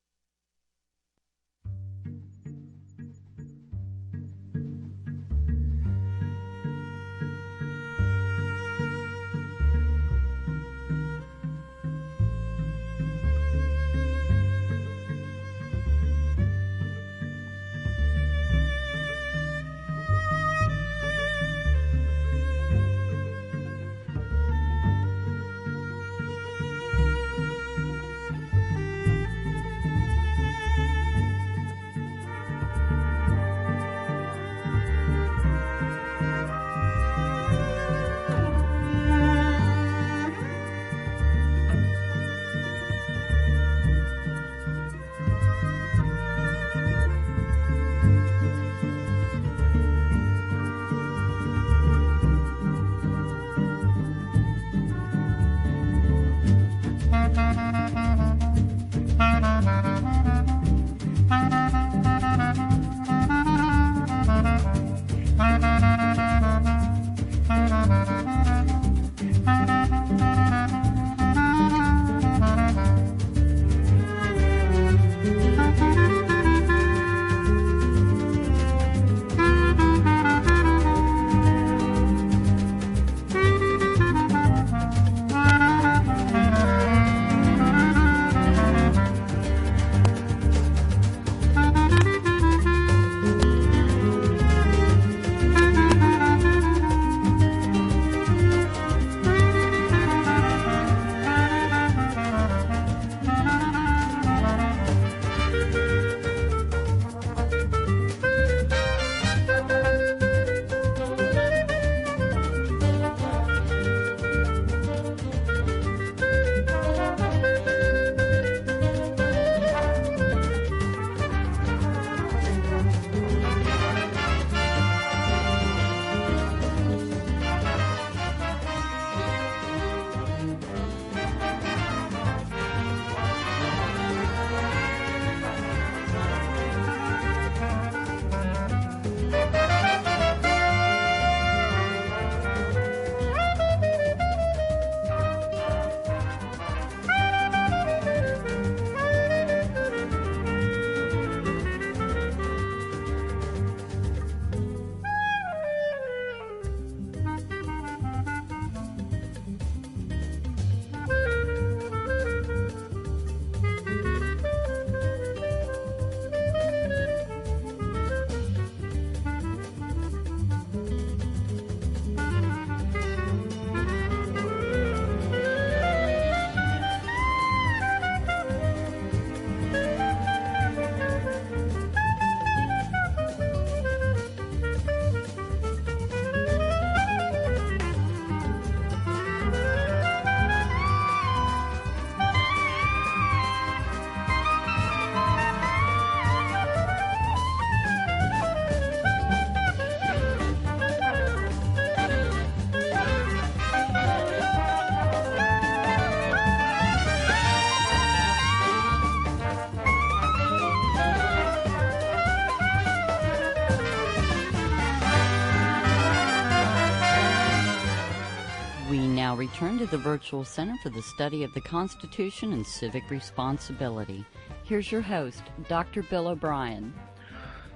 return to the Virtual Center for the Study of the Constitution and Civic Responsibility. Here's your host, Dr. Bill Obrien.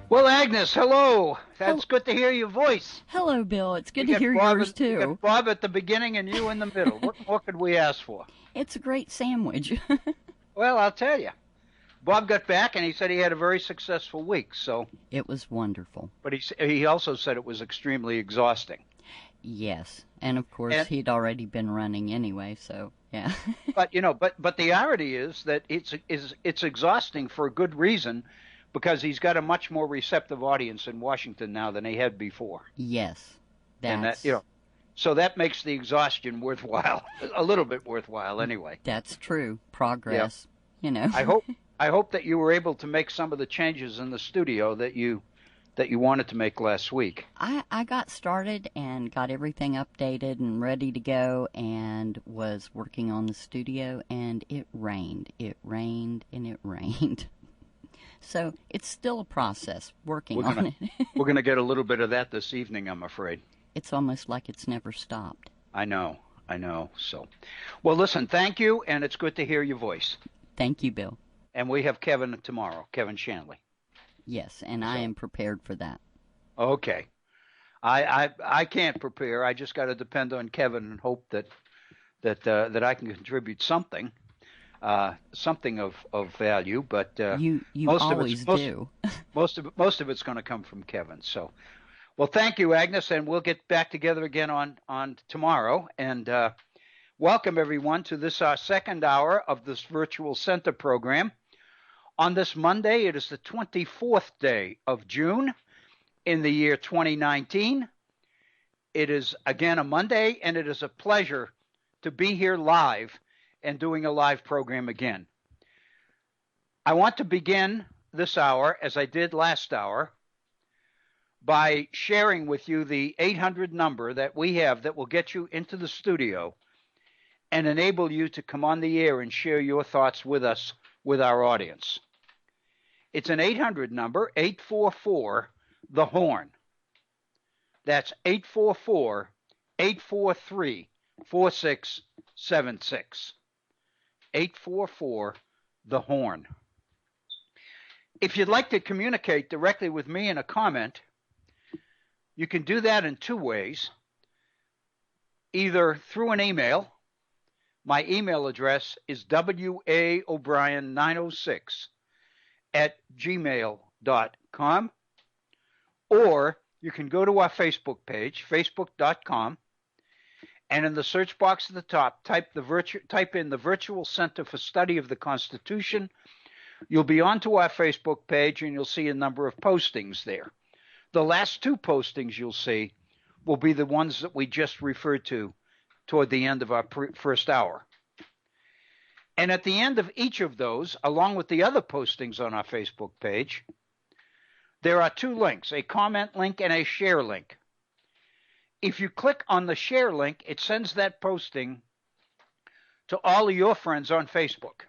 Well, Agnes, hello. That's good to hear your voice. Hello, Bill. It's good to hear yours, too. You got Bob at the beginning and you in the middle. What more could we ask for? It's a great sandwich. Well, I'll tell you. Bob got back and he said he had a very successful week. So it was wonderful. But he also said it was extremely exhausting. Yes, and of course he'd already been running anyway, so yeah. But the irony is that it's exhausting for a good reason, because he's got a much more receptive audience in Washington now than he had before. Yes, so that makes the exhaustion worthwhile, a little bit worthwhile anyway. That's true. Progress, I hope that you were able to make some of the changes in the studio that you wanted to make last week. I got started and got everything updated and ready to go and was working on the studio, and it rained. It rained and it rained. So it's still a process working on it. We're going to get a little bit of that this evening, I'm afraid. It's almost like it's never stopped. I know. So, well, listen, thank you, and it's good to hear your voice. Thank you, Bill. And we have Kevin tomorrow, Kevin Shanley. Yes, and I am prepared for that. Okay. I can't prepare. I just got to depend on Kevin and hope that I can contribute something of value. But you always do. Most of it's going to come from Kevin. So, well, thank you, Agnes, and we'll get back together again on tomorrow. And welcome everyone to this our second hour of this Virtual Center program. On this Monday, it is the 24th day of June in the year 2019. It is, again, a Monday, and it is a pleasure to be here live and doing a live program again. I want to begin this hour, as I did last hour, by sharing with you the 800 number that we have that will get you into the studio and enable you to come on the air and share your thoughts with us, with our audience. It's an 800 number, 844-THE-HORN. That's 844-843-4676. 844-THE-HORN. If you'd like to communicate directly with me in a comment, you can do that in two ways. Either through an email. My email address is waobrien906@gmail.com, or you can go to our Facebook page, facebook.com, and in the search box at the top, type in the Virtual Center for Study of the Constitution. You'll be onto our Facebook page, and you'll see a number of postings there. The last two postings you'll see will be the ones that we just referred to toward the end of our first hour. And at the end of each of those, along with the other postings on our Facebook page, there are two links, a comment link and a share link. If you click on the share link, it sends that posting to all of your friends on Facebook.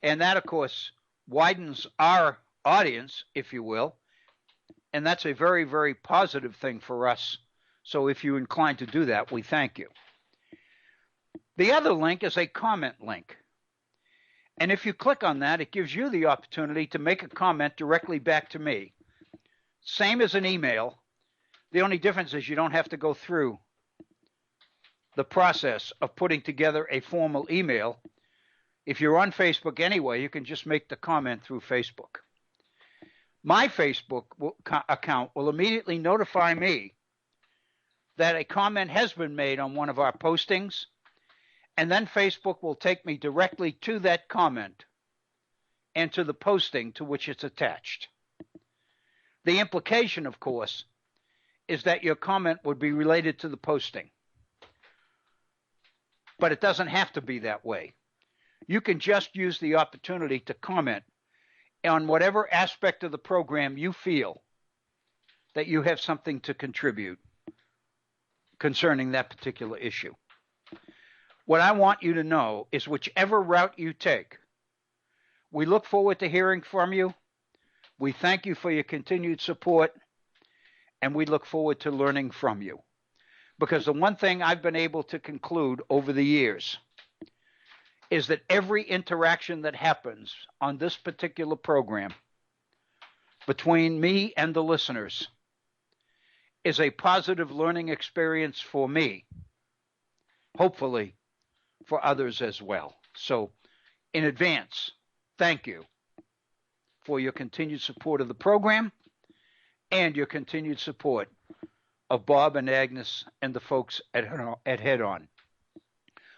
And that, of course, widens our audience, if you will, and that's a very, very positive thing for us. So if you're inclined to do that, we thank you. The other link is a comment link. And if you click on that, it gives you the opportunity to make a comment directly back to me. Same as an email. The only difference is you don't have to go through the process of putting together a formal email. If you're on Facebook anyway, you can just make the comment through Facebook. My Facebook account will immediately notify me that a comment has been made on one of our postings, and then Facebook will take me directly to that comment and to the posting to which it's attached. The implication, of course, is that your comment would be related to the posting. But it doesn't have to be that way. You can just use the opportunity to comment on whatever aspect of the program you feel that you have something to contribute concerning that particular issue. What I want you to know is whichever route you take, we look forward to hearing from you. We thank you for your continued support, and we look forward to learning from you. Because the one thing I've been able to conclude over the years is that every interaction that happens on this particular program between me and the listeners is a positive learning experience for me, hopefully for others as well. So in advance, thank you for your continued support of the program and your continued support of Bob and Agnes and the folks at Head On.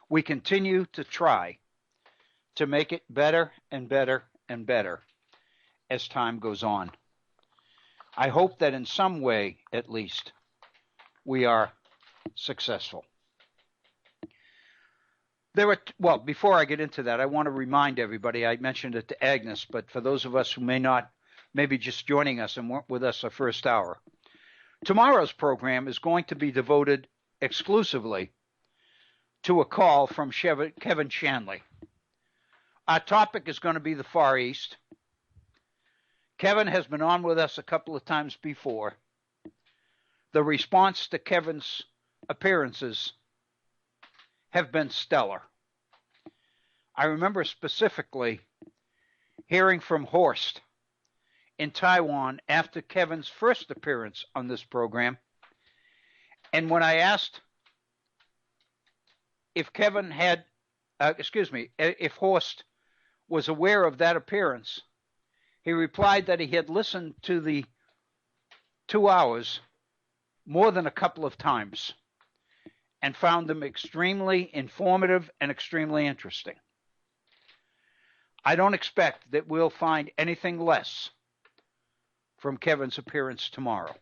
We continue to try to make it better and better and better as time goes on. I hope that in some way, at least, we are successful. Before I get into that, I want to remind everybody, I mentioned it to Agnes, but for those of us who may be just joining us and weren't with us the first hour, tomorrow's program is going to be devoted exclusively to a call from Kevin Shanley. Our topic is going to be the Far East. Kevin has been on with us a couple of times before. The response to Kevin's appearances have been stellar. I remember specifically hearing from Horst in Taiwan after Kevin's first appearance on this program. And when I asked if if Horst was aware of that appearance, he replied that he had listened to the 2 hours more than a couple of times and found them extremely informative and extremely interesting. I don't expect that we'll find anything less from Kevin's appearance tomorrow.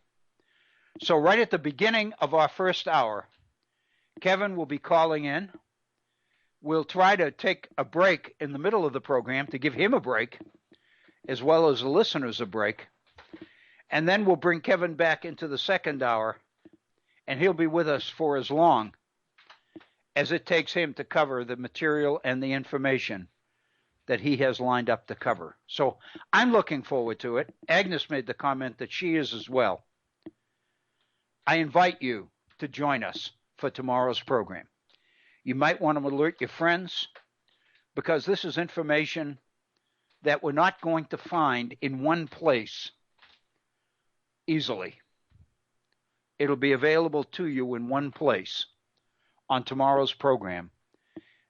So right at the beginning of our first hour, Kevin will be calling in. We'll try to take a break in the middle of the program to give him a break, as well as the listeners a break. And then we'll bring Kevin back into the second hour, and he'll be with us for as long as it takes him to cover the material and the information that he has lined up to cover. So I'm looking forward to it. Agnes made the comment that she is as well. I invite you to join us for tomorrow's program. You might want to alert your friends, because this is information that we're not going to find in one place easily. It'll be available to you in one place on tomorrow's program.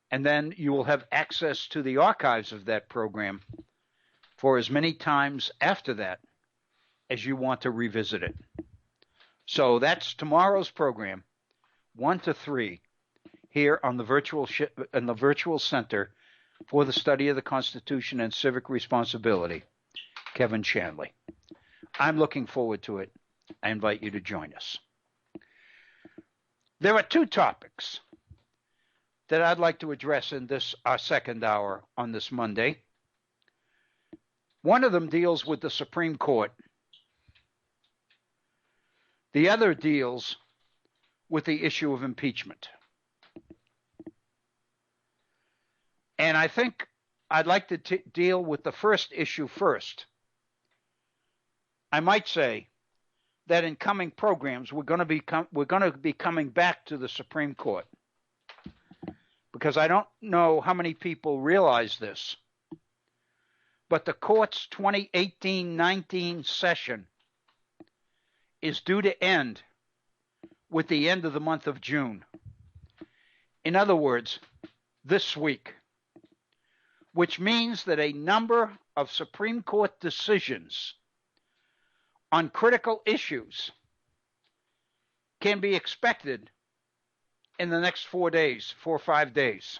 And then you will have access to the archives of that program for as many times after that as you want to revisit it. So that's tomorrow's program, 1 to 3, here on the virtual Center for the Study of the Constitution and Civic Responsibility, Kevin Shanley. I'm looking forward to it. I invite you to join us. There are 2 topics that I'd like to address in our second hour on this Monday. One of them deals with the Supreme Court. The other deals with the issue of impeachment. And I think I'd like to deal with the first issue first. I might say that in coming programs, we're going to be coming back to the Supreme Court, because I don't know how many people realize this, but the court's 2018-19 session is due to end with the end of the month of June. In other words, this week, which means that a number of Supreme Court decisions on critical issues can be expected in the next 4 or 5 days.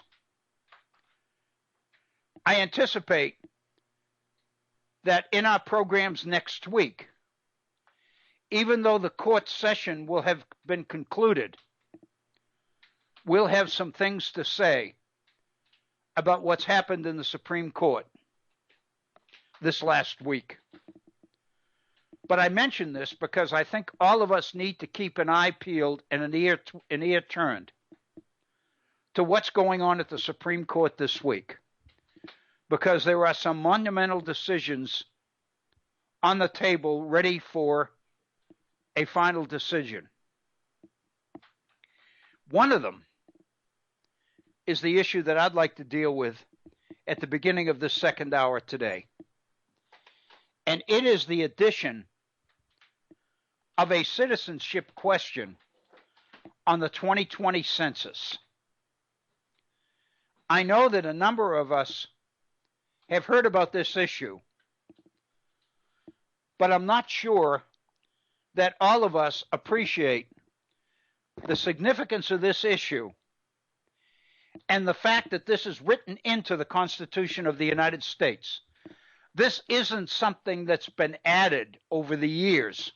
I anticipate that in our programs next week, even though the court session will have been concluded, we'll have some things to say about what's happened in the Supreme Court this last week. But I mention this because I think all of us need to keep an eye peeled and an ear turned to what's going on at the Supreme Court this week, because there are some monumental decisions on the table ready for a final decision. One of them is the issue that I'd like to deal with at the beginning of this second hour today. And it is the addition of a citizenship question on the 2020 census. I know that a number of us have heard about this issue, but I'm not sure that all of us appreciate the significance of this issue and the fact that this is written into the Constitution of the United States. This isn't something that's been added over the years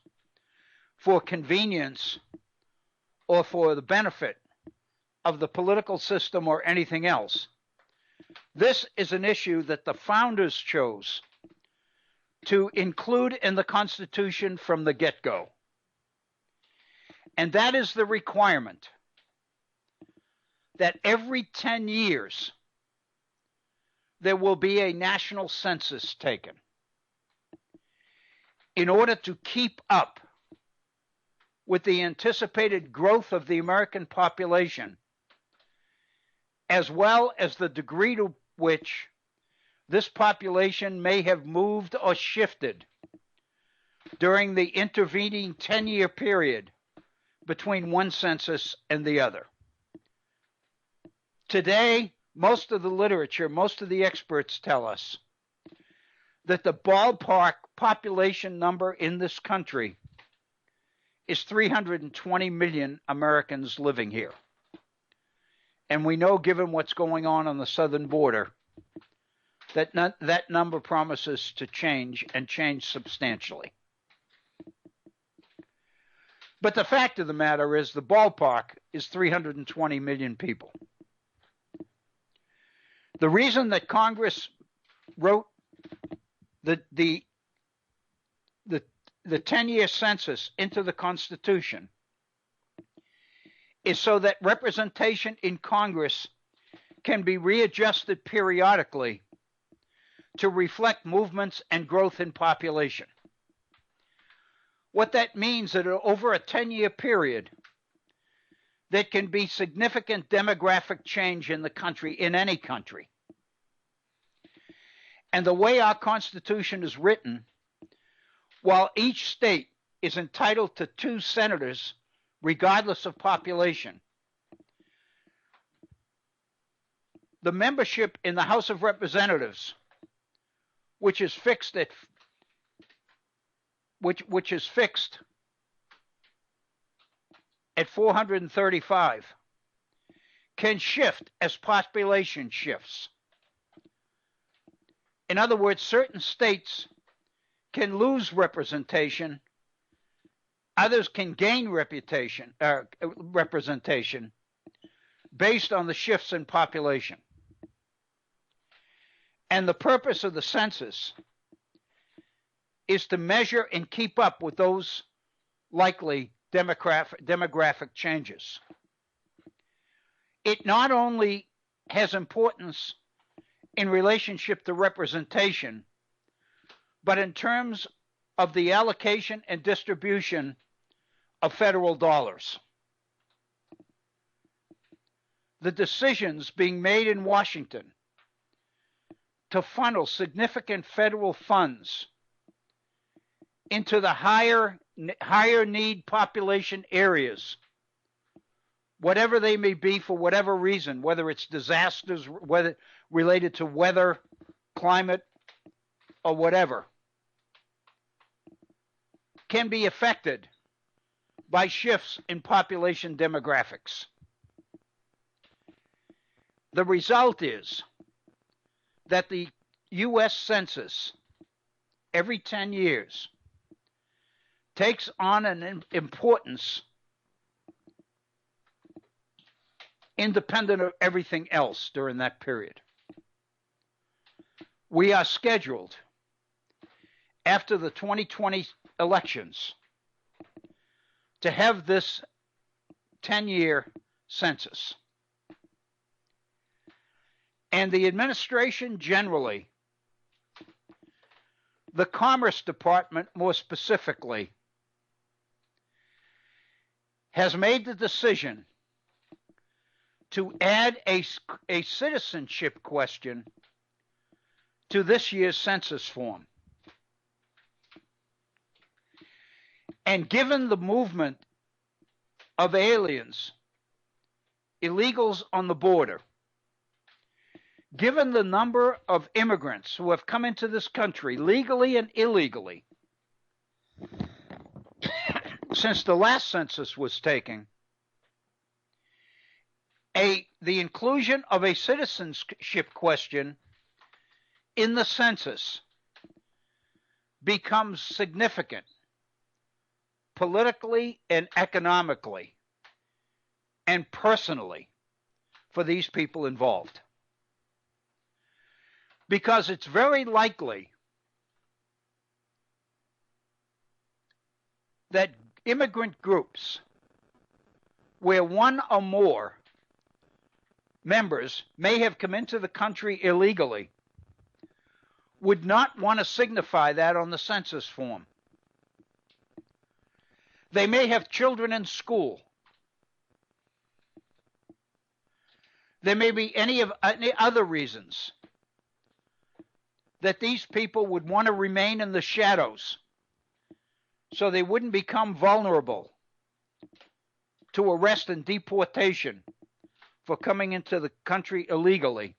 for convenience or for the benefit of the political system or anything else. This is an issue that the founders chose to include in the Constitution from the get-go. And that is the requirement that every 10 years there will be a national census taken in order to keep up with the anticipated growth of the American population, as well as the degree to which this population may have moved or shifted during the intervening 10-year period between one census and the other. Today, most of the literature, most of the experts tell us that the ballpark population number in this country is 320 million Americans living here. And we know, given what's going on the southern border, that that number promises to change and change substantially. But the fact of the matter is the ballpark is 320 million people. The reason that Congress wrote the 10-year census into the Constitution is so that representation in Congress can be readjusted periodically to reflect movements and growth in population. What that means is that over a 10-year period, there can be significant demographic change in the country, in any country. And the way our Constitution is written, while each state is entitled to 2 senators, regardless of population, the membership in the House of Representatives, which is fixed at 435, can shift as population shifts. In other words, certain states can lose representation, others can gain representation based on the shifts in population. And the purpose of the census is to measure and keep up with those likely demographic changes. It not only has importance in relationship to representation, but in terms of the allocation and distribution of federal dollars. The decisions being made in Washington to funnel significant federal funds into the higher need population areas, whatever they may be for whatever reason, whether it's disasters, whether related to weather, climate, or whatever, can be affected by shifts in population demographics. The result is that the U.S. Census, every 10 years, takes on an importance independent of everything else during that period. We are scheduled, after the 2020 elections, to have this 10-year census. And the administration generally, the Commerce Department more specifically, has made the decision to add a citizenship question to this year's census form. And given the movement of aliens, illegals on the border, given the number of immigrants who have come into this country legally and illegally since the last census was taken, the inclusion of a citizenship question in the census becomes significant politically and economically and personally for these people involved. Because it's very likely that immigrant groups where one or more members may have come into the country illegally would not want to signify that on the census form. They may have children in school. There may be any other reasons that these people would want to remain in the shadows so they wouldn't become vulnerable to arrest and deportation for coming into the country illegally.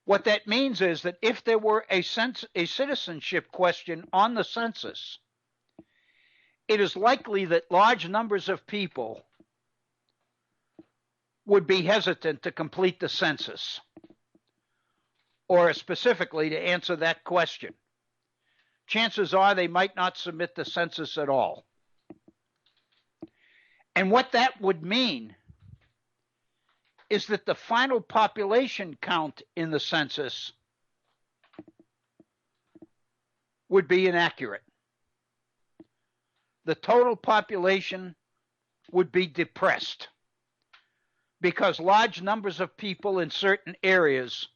What that means is that if there were a citizenship question on the census, it is likely that large numbers of people would be hesitant to complete the census, or specifically to answer that question. Chances are they might not submit the census at all. And what that would mean is that the final population count in the census would be inaccurate. The total population would be depressed because large numbers of people in certain areas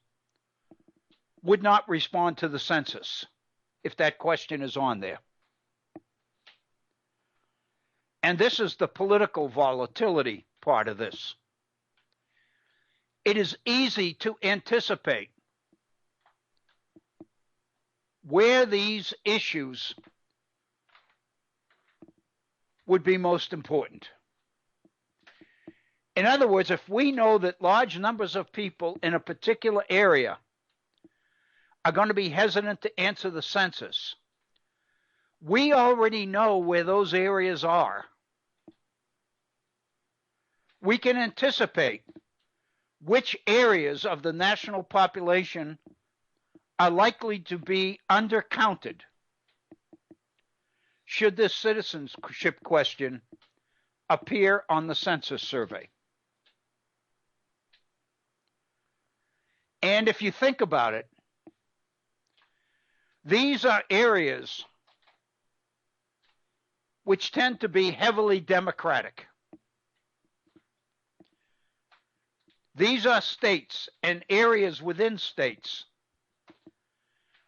would not respond to the census if that question is on there. And this is the political volatility part of this. It is easy to anticipate where these issues would be most important. In other words, if we know that large numbers of people in a particular area are going to be hesitant to answer the census, we already know where those areas are. We can anticipate which areas of the national population are likely to be undercounted should this citizenship question appear on the census survey. And if you think about it, these are areas which tend to be heavily Democratic. These are states and areas within states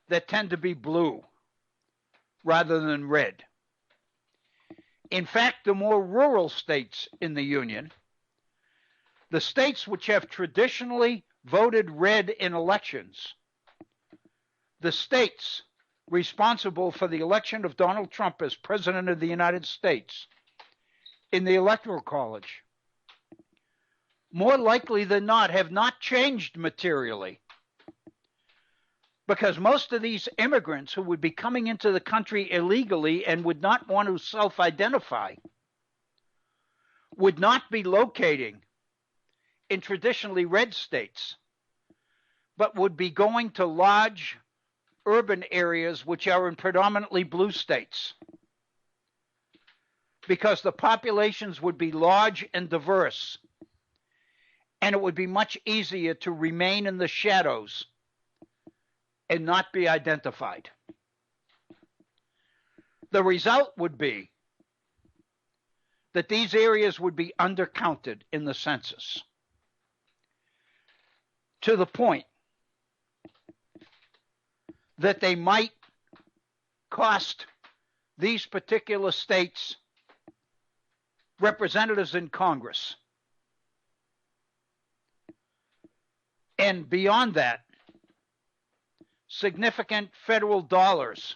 that tend to be blue rather than red. In fact, the more rural states in the Union, the states which have traditionally voted red in elections, the states responsible for the election of Donald Trump as President of the United States in the Electoral College, more likely than not, have not changed materially. Because most of these immigrants who would be coming into the country illegally and would not want to self-identify would not be locating in traditionally red states, but would be going to large urban areas which are in predominantly blue states. Because the populations would be large and diverse, and it would be much easier to remain in the shadows and not be identified. The result would be that these areas would be undercounted in the census, to the point that they might cost these particular states representatives in Congress And beyond that, significant federal dollars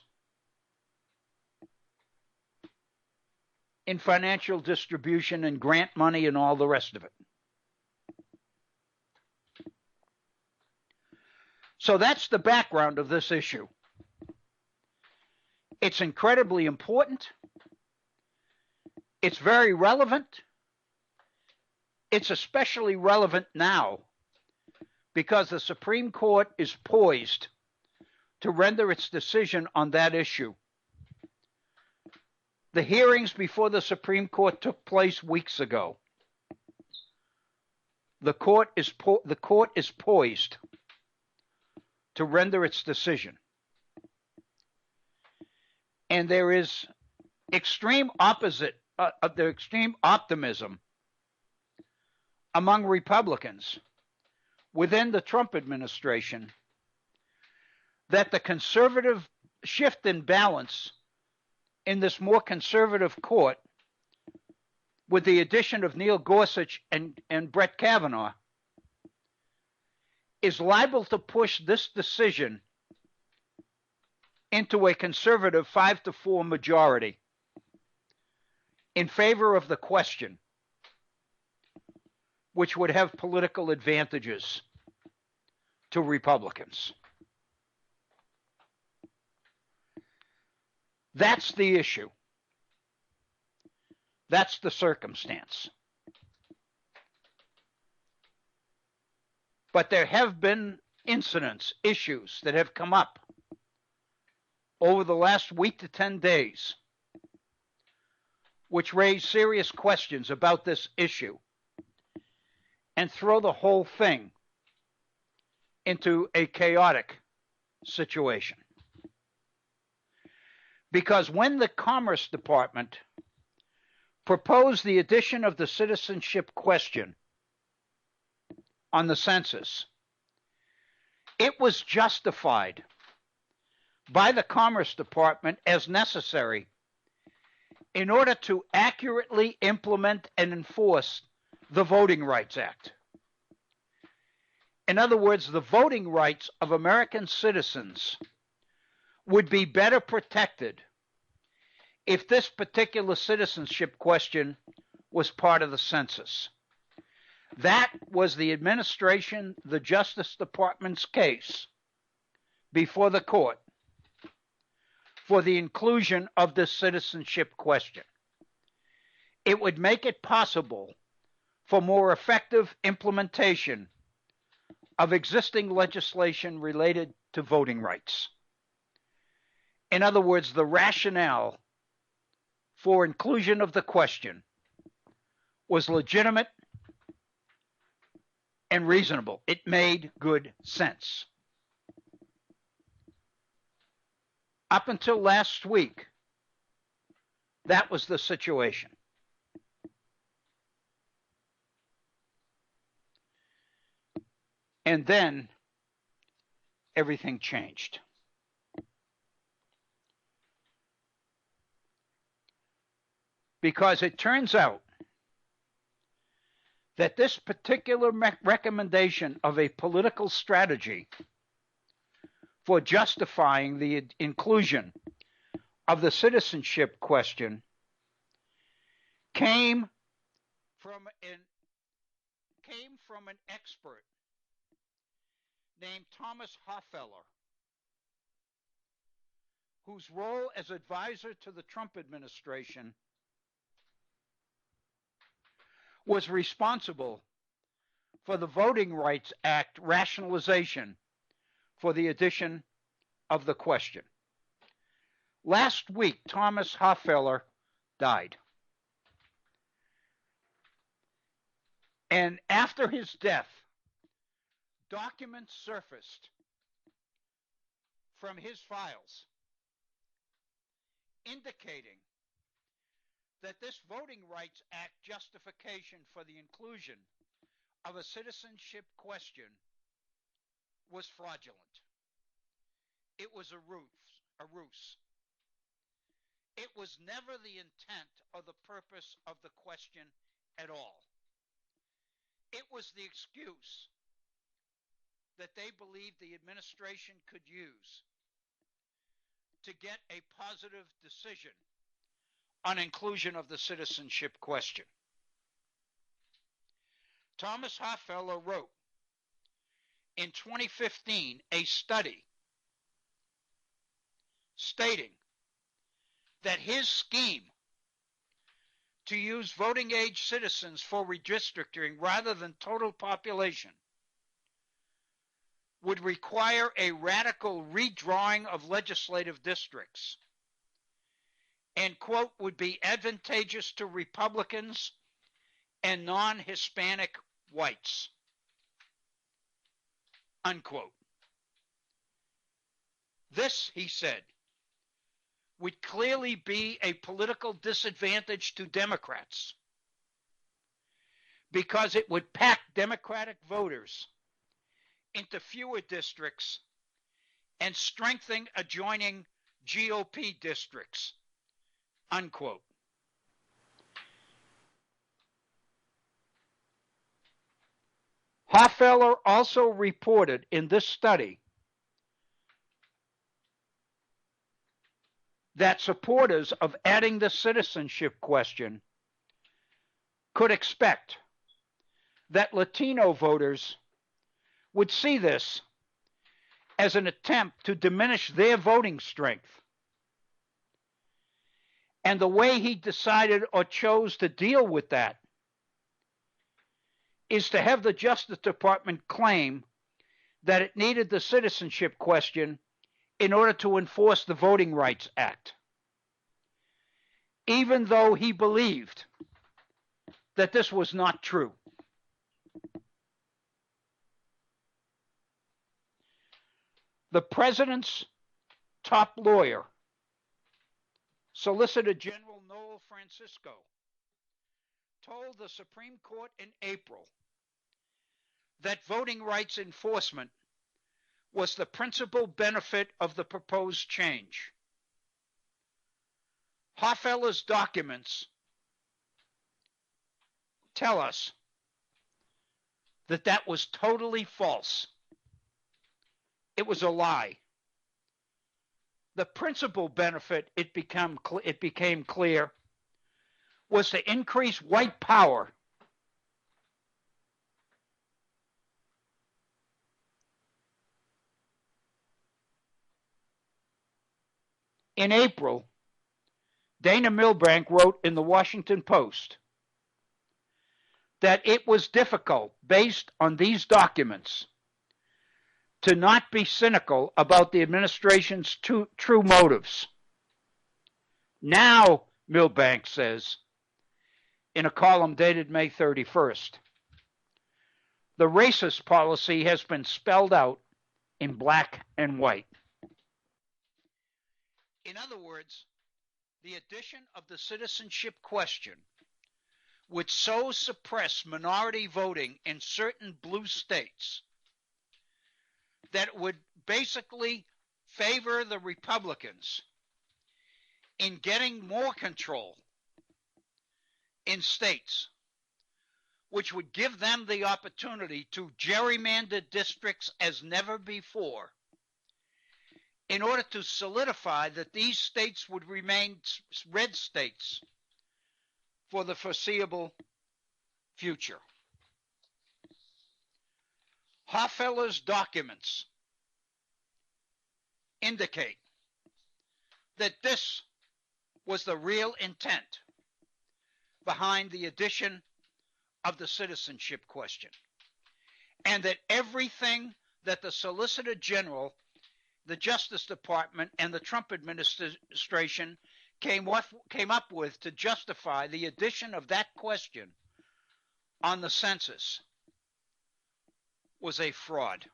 in financial distribution and grant money and all the rest of it. So that's the background of this issue. It's incredibly important. It's very relevant. It's especially relevant now because the Supreme Court is poised to render its decision on that issue. The hearings before the Supreme Court took place weeks ago. The court is poised to render its decision. And there is extreme optimism among Republicans within the Trump administration that the conservative shift in balance in this more conservative court, with the addition of Neil Gorsuch and Brett Kavanaugh, is liable to push this decision into a conservative 5-4 majority in favor of the question, which would have political advantages to Republicans. That's the issue. That's the circumstance. But there have been incidents, issues that have come up over the last week to 10 days, which raise serious questions about this issue and throw the whole thing into a chaotic situation. Because when the Commerce Department proposed the addition of the citizenship question on the census, it was justified by the Commerce Department as necessary in order to accurately implement and enforce the Voting Rights Act. In other words, the voting rights of American citizens would be better protected if this particular citizenship question was part of the census. That was the administration, the Justice Department's case before the court for the inclusion of this citizenship question. It would make it possible for more effective implementation of existing legislation related to voting rights. In other words, the rationale for inclusion of the question was legitimate and reasonable. It made good sense. Up until last week, that was the situation. And then everything changed. Because it turns out that this particular recommendation of a political strategy for justifying the inclusion of the citizenship question came from an expert named Thomas Hoffeller, whose role as advisor to the Trump administration was responsible for the Voting Rights Act rationalization for the addition of the question. Last week, Thomas Hoffeller died. And after his death, documents surfaced from his files indicating that this Voting Rights Act justification for the inclusion of a citizenship question was fraudulent. It was a ruse. It was never the intent or the purpose of the question at all. It was the excuse that they believed the administration could use to get a positive decision on inclusion of the citizenship question. Thomas Hoffeller wrote in 2015 a study stating that his scheme to use voting age citizens for redistricting rather than total population would require a radical redrawing of legislative districts and, quote, would be advantageous to Republicans and non-Hispanic whites, unquote. This, he said, would clearly be a political disadvantage to Democrats because it would pack Democratic voters into fewer districts and strengthen adjoining GOP districts, unquote. Hoffeller also reported in this study that supporters of adding the citizenship question could expect that Latino voters would see this as an attempt to diminish their voting strength. And the way he decided or chose to deal with that is to have the Justice Department claim that it needed the citizenship question in order to enforce the Voting Rights Act, even though he believed that this was not true. The president's top lawyer, Solicitor General Noel Francisco, told the Supreme Court in April that voting rights enforcement was the principal benefit of the proposed change. Hoffeller's documents tell us that that was totally false. It was a lie. The principal benefit, it became clear, was to increase white power in April. Dana Milbank wrote in the Washington Post that it was difficult, based on these documents, to not be cynical about the administration's true motives. Now, Milbank says, in a column dated May 31st, the racist policy has been spelled out in black and white. In other words, the addition of the citizenship question would so suppress minority voting in certain blue states that it would basically favor the Republicans in getting more control in states, which would give them the opportunity to gerrymander districts as never before in order to solidify that these states would remain red states for the foreseeable future. Hoffeller's documents indicate that this was the real intent behind the addition of the citizenship question, and that everything that the Solicitor General, the Justice Department, and the Trump administration came up with to justify the addition of that question on the census was a fraud.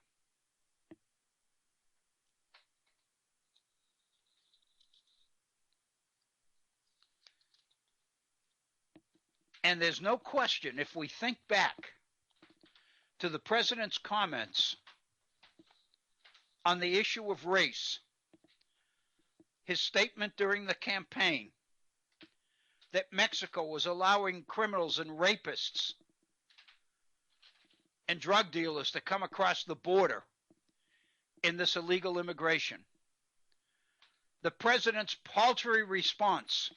And there's no question, if we think back to the president's comments on the issue of race, his statement during the campaign that Mexico was allowing criminals and rapists and drug dealers to come across the border in this illegal immigration. The president's paltry response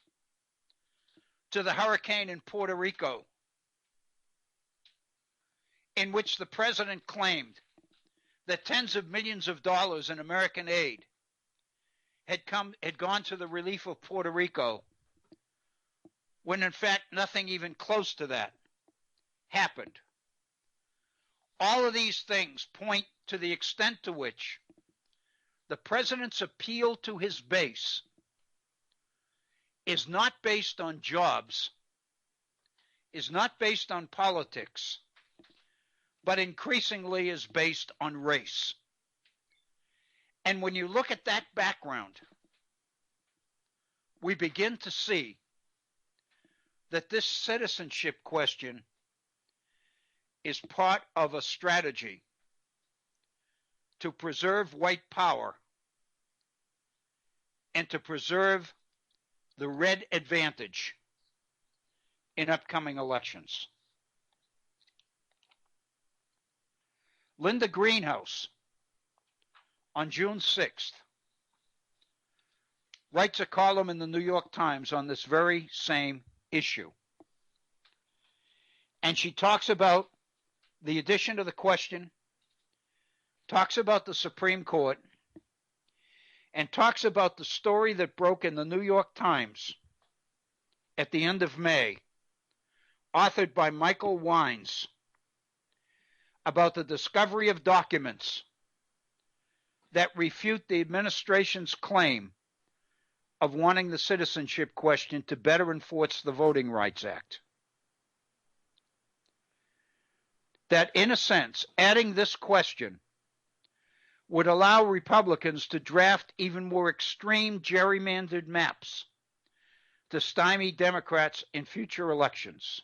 to the hurricane in Puerto Rico, in which the president claimed that tens of millions of dollars in American aid had gone to the relief of Puerto Rico, when in fact nothing even close to that happened. All of these things point to the extent to which the president's appeal to his base is not based on jobs, is not based on politics, but increasingly is based on race. And when you look at that background, we begin to see that this citizenship question is part of a strategy to preserve white power and to preserve the red advantage in upcoming elections. Linda Greenhouse, on June 6th, writes a column in the New York Times on this very same issue. And she talks about the addition of the question, talks about the Supreme Court, and talks about the story that broke in the New York Times at the end of May, authored by Michael Wines, about the discovery of documents that refute the administration's claim of wanting the citizenship question to better enforce the Voting Rights Act. That, in a sense, adding this question would allow Republicans to draft even more extreme gerrymandered maps to stymie Democrats in future elections.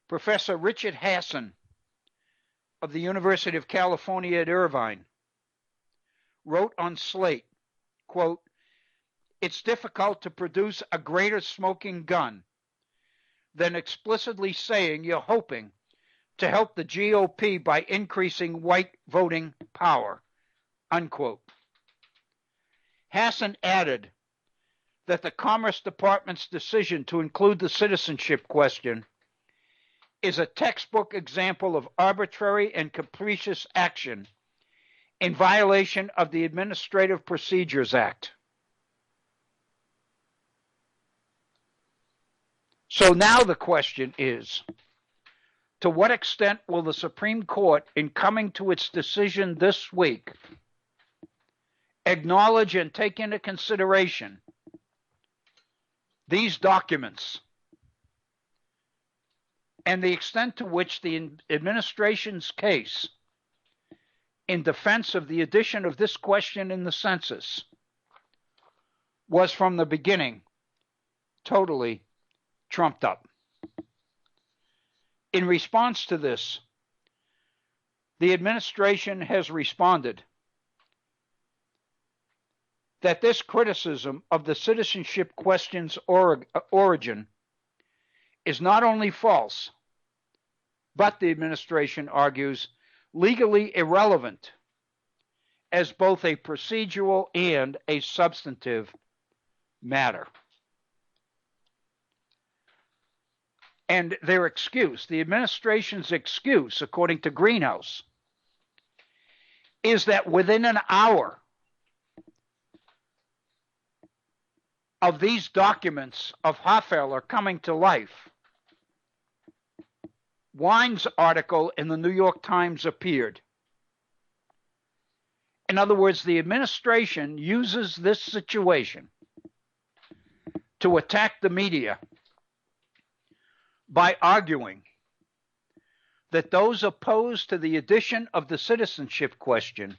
Professor Richard Hasson of the University of California at Irvine wrote on Slate, quote, "It's difficult to produce a greater smoking gun than explicitly saying you're hoping to help the GOP by increasing white voting power," unquote. Hasson added that the Commerce Department's decision to include the citizenship question is a textbook example of arbitrary and capricious action in violation of the Administrative Procedures Act. So now the question is, to what extent will the Supreme Court, in coming to its decision this week, acknowledge and take into consideration these documents and the extent to which the administration's case in defense of the addition of this question in the census was from the beginning totally trumped up. In response to this, the administration has responded that this criticism of the citizenship question's origin is not only false, but the administration argues legally irrelevant as both a procedural and a substantive matter. And their excuse, the administration's excuse, according to Greenhouse, is that within an hour of these documents of Hofeller coming to life, Wine's article in the New York Times appeared. In other words, the administration uses this situation to attack the media by arguing that those opposed to the addition of the citizenship question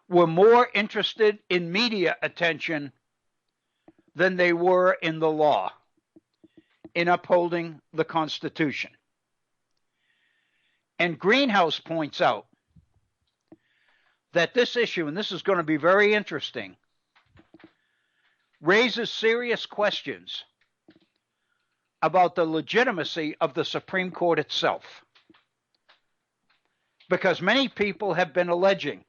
were more interested in media attention than they were in the law, in upholding the Constitution. And Greenhouse points out that this issue, and this is going to be very interesting, raises serious questions about the legitimacy of the Supreme Court itself. because many people have been alleging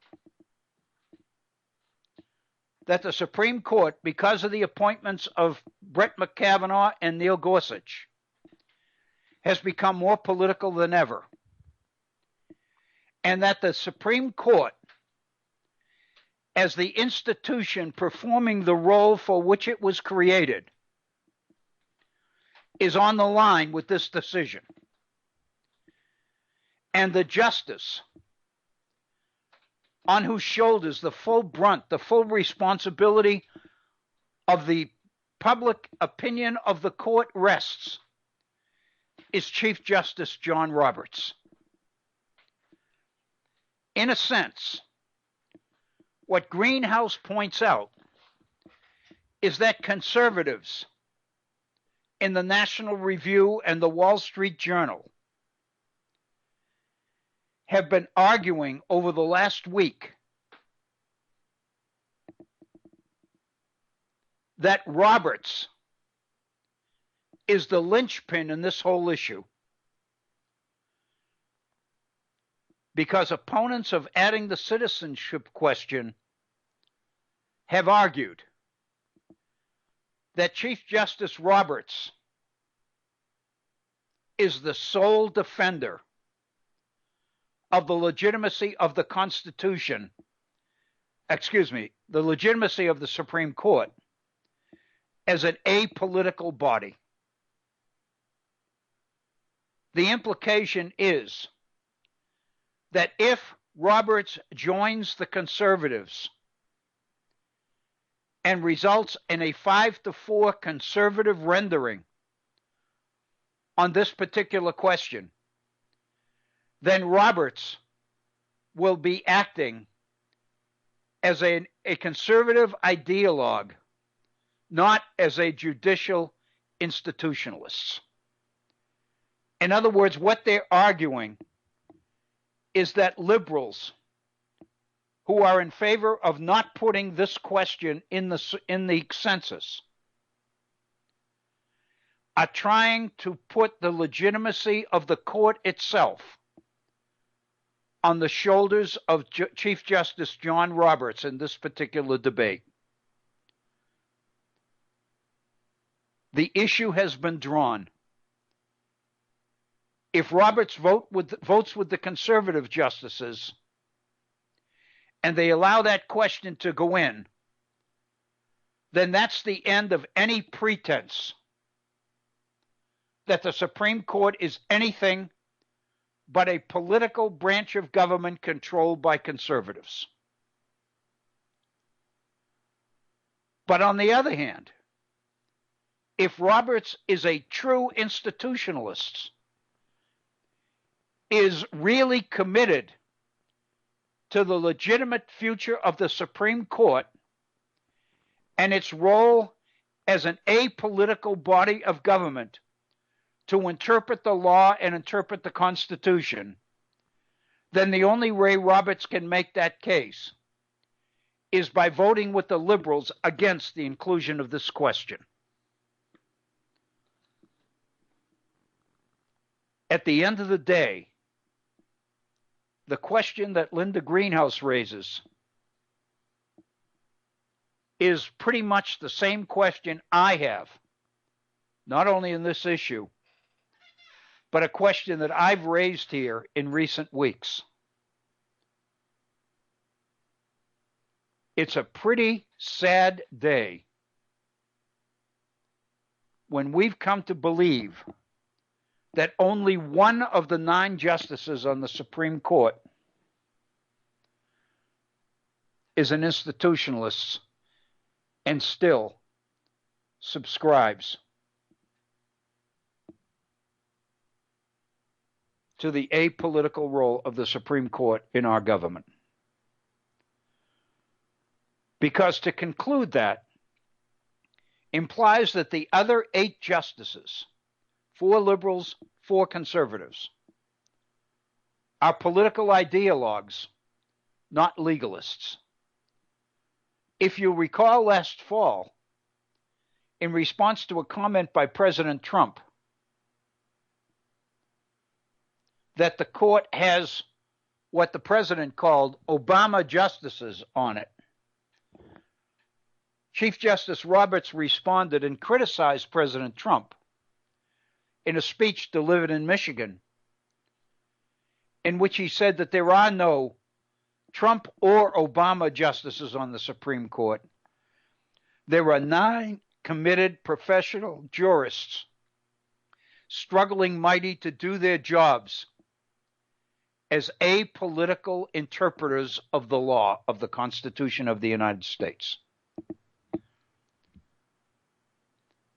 that the Supreme Court, because of the appointments of Brett Kavanaugh and Neil Gorsuch, has become more political than ever, and that the Supreme Court, as the institution performing the role for which it was created, is on the line with this decision. And the justice on whose shoulders the full brunt, the full responsibility of the public opinion of the court rests is Chief Justice John Roberts. In a sense, what Greenhouse points out is that conservatives in the National Review and the Wall Street Journal have been arguing over the last week that Roberts is the linchpin in this whole issue, because opponents of adding the citizenship question have argued that Chief Justice Roberts is the sole defender of the legitimacy of the Constitution, the legitimacy of the Supreme Court as an apolitical body. The implication is that if Roberts joins the conservatives and results in a 5-4 conservative rendering on this particular question, then Roberts will be acting as a conservative ideologue, not as a judicial institutionalist. In other words, what they're arguing is that liberals who are in favor of not putting this question in the census are trying to put the legitimacy of the court itself on the shoulders of Chief Justice John Roberts in this particular debate. The issue has been drawn. If Roberts votes with the conservative justices and they allow that question to go in, then that's the end of any pretense that the Supreme Court is anything but a political branch of government controlled by conservatives. But on the other hand, if Roberts is a true institutionalist, is really committed to the legitimate future of the Supreme Court and its role as an apolitical body of government to interpret the law and interpret the Constitution, then the only way Roberts can make that case is by voting with the liberals against the inclusion of this question. At the end of the day, the question that Linda Greenhouse raises is pretty much the same question I have, not only in this issue, but a question that I've raised here in recent weeks. It's a pretty sad day when we've come to believe that only one of the 9 justices on the Supreme Court is an institutionalist and still subscribes to the apolitical role of the Supreme Court in our government. Because to conclude that implies that the other 8 justices, 4 liberals, 4 conservatives, are political ideologues, not legalists. If you recall last fall, in response to a comment by President Trump that the court has what the president called Obama justices on it. Chief Justice Roberts responded and criticized President Trump in a speech delivered in Michigan, in which he said that there are no Trump or Obama justices on the Supreme Court. There are 9 committed professional jurists struggling mighty to do their jobs as apolitical interpreters of the law of the Constitution of the United States.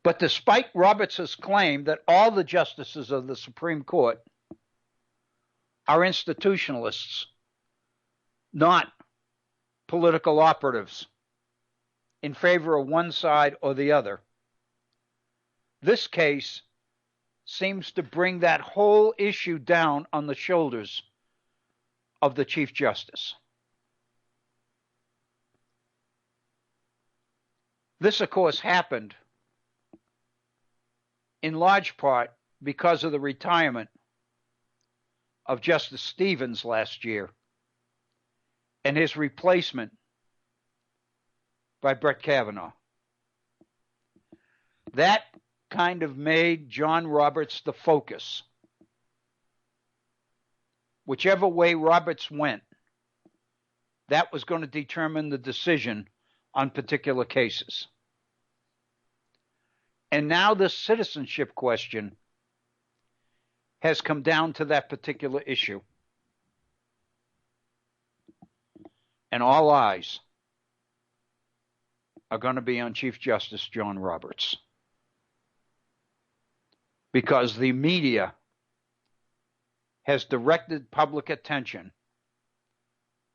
But despite Roberts' claim that all the justices of the Supreme Court are institutionalists, not political operatives in favor of one side or the other, this case seems to bring that whole issue down on the shoulders of the Chief Justice. This, of course, happened in large part because of the retirement of Justice Stevens last year and his replacement by Brett Kavanaugh. That kind of made John Roberts the focus. Whichever way Roberts went, that was going to determine the decision on particular cases. And now this citizenship question has come down to that particular issue. And all eyes are going to be on Chief Justice John Roberts, because the media has directed public attention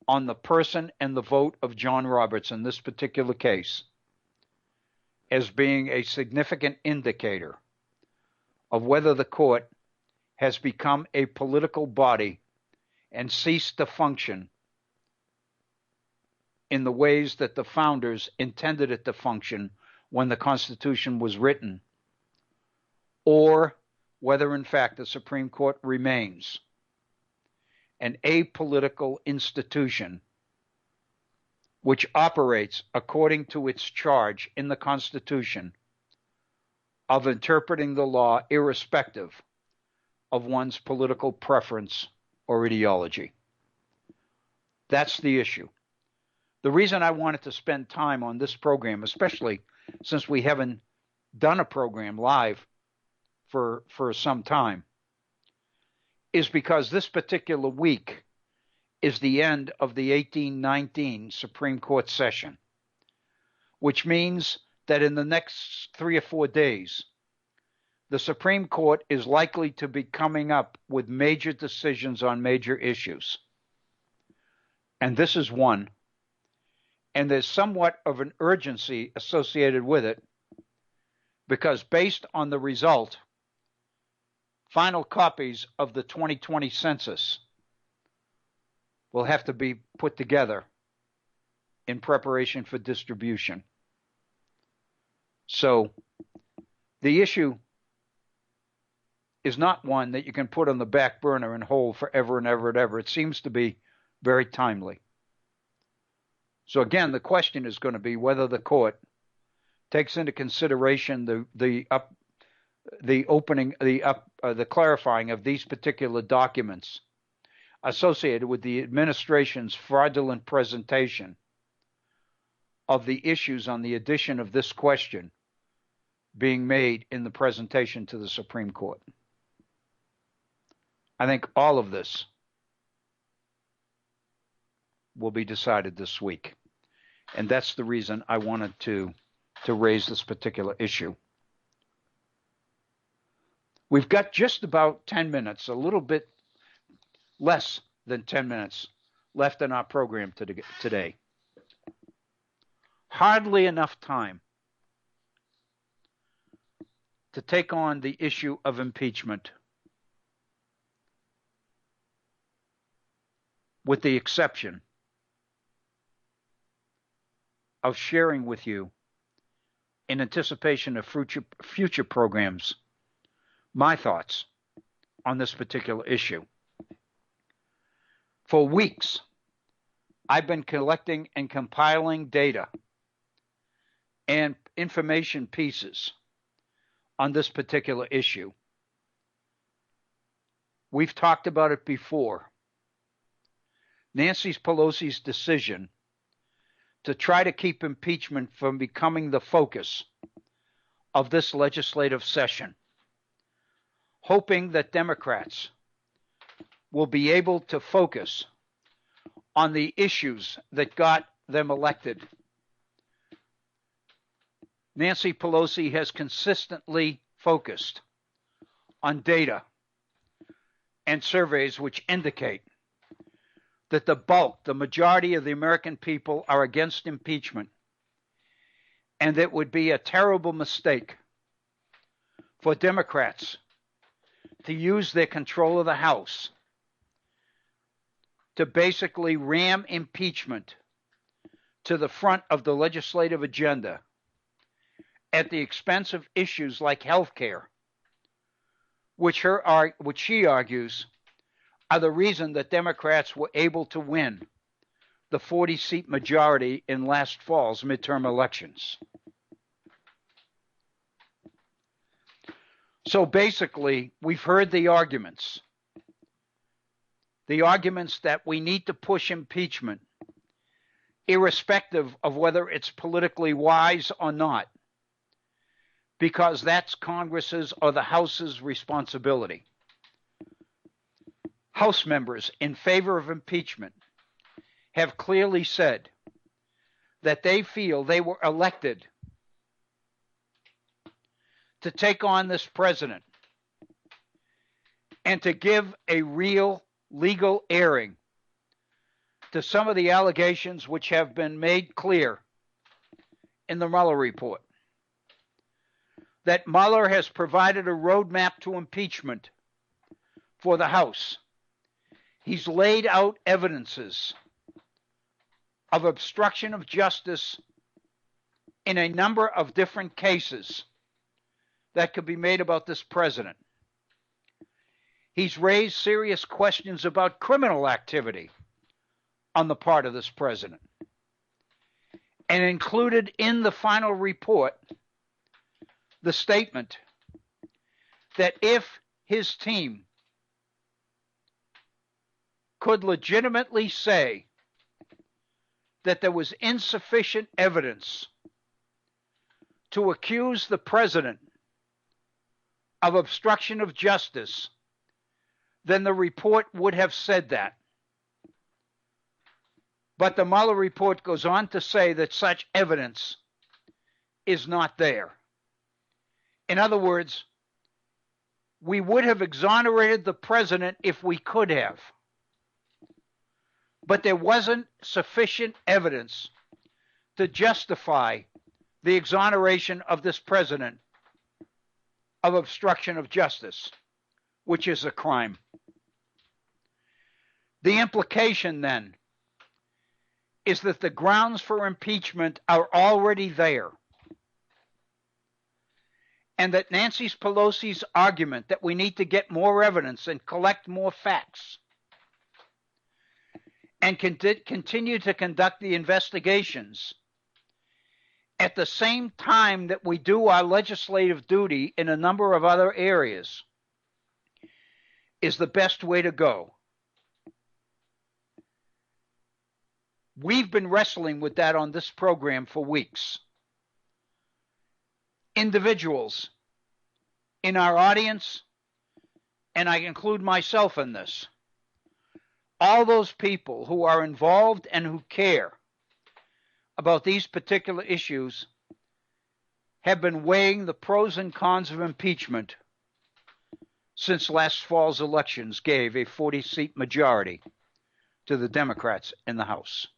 on the person and the vote of John Roberts in this particular case as being a significant indicator of whether the court has become a political body and ceased to function in the ways that the founders intended it to function when the Constitution was written, or whether in fact the Supreme Court remains an apolitical institution which operates according to its charge in the Constitution of interpreting the law irrespective of one's political preference or ideology. That's the issue. The reason I wanted to spend time on this program, especially since we haven't done a program live for some time, is because this particular week is the end of the 1819 Supreme Court session, which means that in the next 3 or 4 days, the Supreme Court is likely to be coming up with major decisions on major issues. And this is one. And there's somewhat of an urgency associated with it, because based on the result, final copies of the 2020 census will have to be put together in preparation for distribution. So the issue is not one that you can put on the back burner and hold forever and ever and ever. It seems to be very timely. So again, the question is going to be whether the court takes into consideration the clarifying of these particular documents associated with the administration's fraudulent presentation of the issues on the addition of this question being made in the presentation to the Supreme Court. I think all of this will be decided this week. And that's the reason I wanted to raise this particular issue. We've got just about 10 minutes, a little bit less than 10 minutes left in our program today. Hardly enough time to take on the issue of impeachment, with the exception of sharing with you, in anticipation of future programs, my thoughts on this particular issue. For weeks, I've been collecting and compiling data and information pieces on this particular issue. We've talked about it before. Nancy Pelosi's decision to try to keep impeachment from becoming the focus of this legislative session, hoping that Democrats will be able to focus on the issues that got them elected. Nancy Pelosi has consistently focused on data and surveys which indicate that the majority of the American people are against impeachment, and it would be a terrible mistake for Democrats to use their control of the House to basically ram impeachment to the front of the legislative agenda at the expense of issues like health care, which she argues are the reason that Democrats were able to win the 40-seat majority in last fall's midterm elections. So basically, we've heard the arguments that we need to push impeachment, irrespective of whether it's politically wise or not, because that's Congress's or the House's responsibility. House members in favor of impeachment have clearly said that they feel they were elected to take on this president and to give a real legal airing to some of the allegations which have been made clear in the Mueller report. That Mueller has provided a roadmap to impeachment for the House. He's laid out evidences of obstruction of justice in a number of different cases that could be made about this president. He's raised serious questions about criminal activity on the part of this president, and included in the final report the statement that if his team could legitimately say that there was insufficient evidence to accuse the president of obstruction of justice, then the report would have said that. But the Mueller report goes on to say that such evidence is not there. In other words, we would have exonerated the president if we could have. But there wasn't sufficient evidence to justify the exoneration of this president of obstruction of justice, which is a crime. The implication then is that the grounds for impeachment are already there, and that Nancy Pelosi's argument that we need to get more evidence and collect more facts and continue to conduct the investigations at the same time that we do our legislative duty in a number of other areas is the best way to go. We've been wrestling with that on this program for weeks. Individuals in our audience, and I include myself in this, all those people who are involved and who care about these particular issues have been weighing the pros and cons of impeachment since last fall's elections gave a 40-seat majority to the Democrats in the House.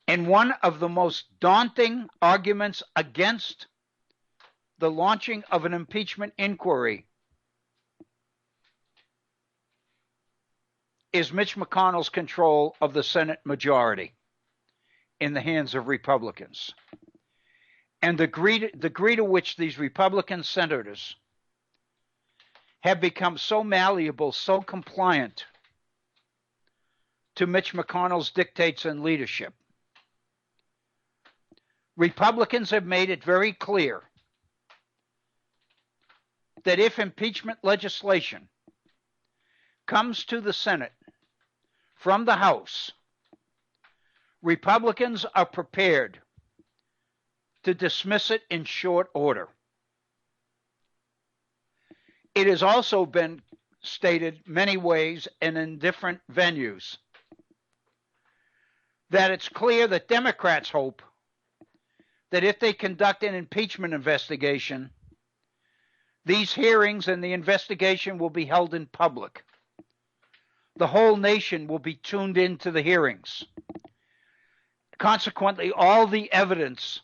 And one of the most daunting arguments against the launching of an impeachment inquiry is Mitch McConnell's control of the Senate majority in the hands of Republicans, and the degree to which these Republican senators have become so malleable, so compliant to Mitch McConnell's dictates and leadership. Republicans have made it very clear that if impeachment legislation comes to the Senate from the House, Republicans are prepared to dismiss it in short order. It has also been stated many ways and in different venues that it's clear that Democrats hope that if they conduct an impeachment investigation, these hearings and the investigation will be held in public. The whole nation will be tuned into the hearings. Consequently, all the evidence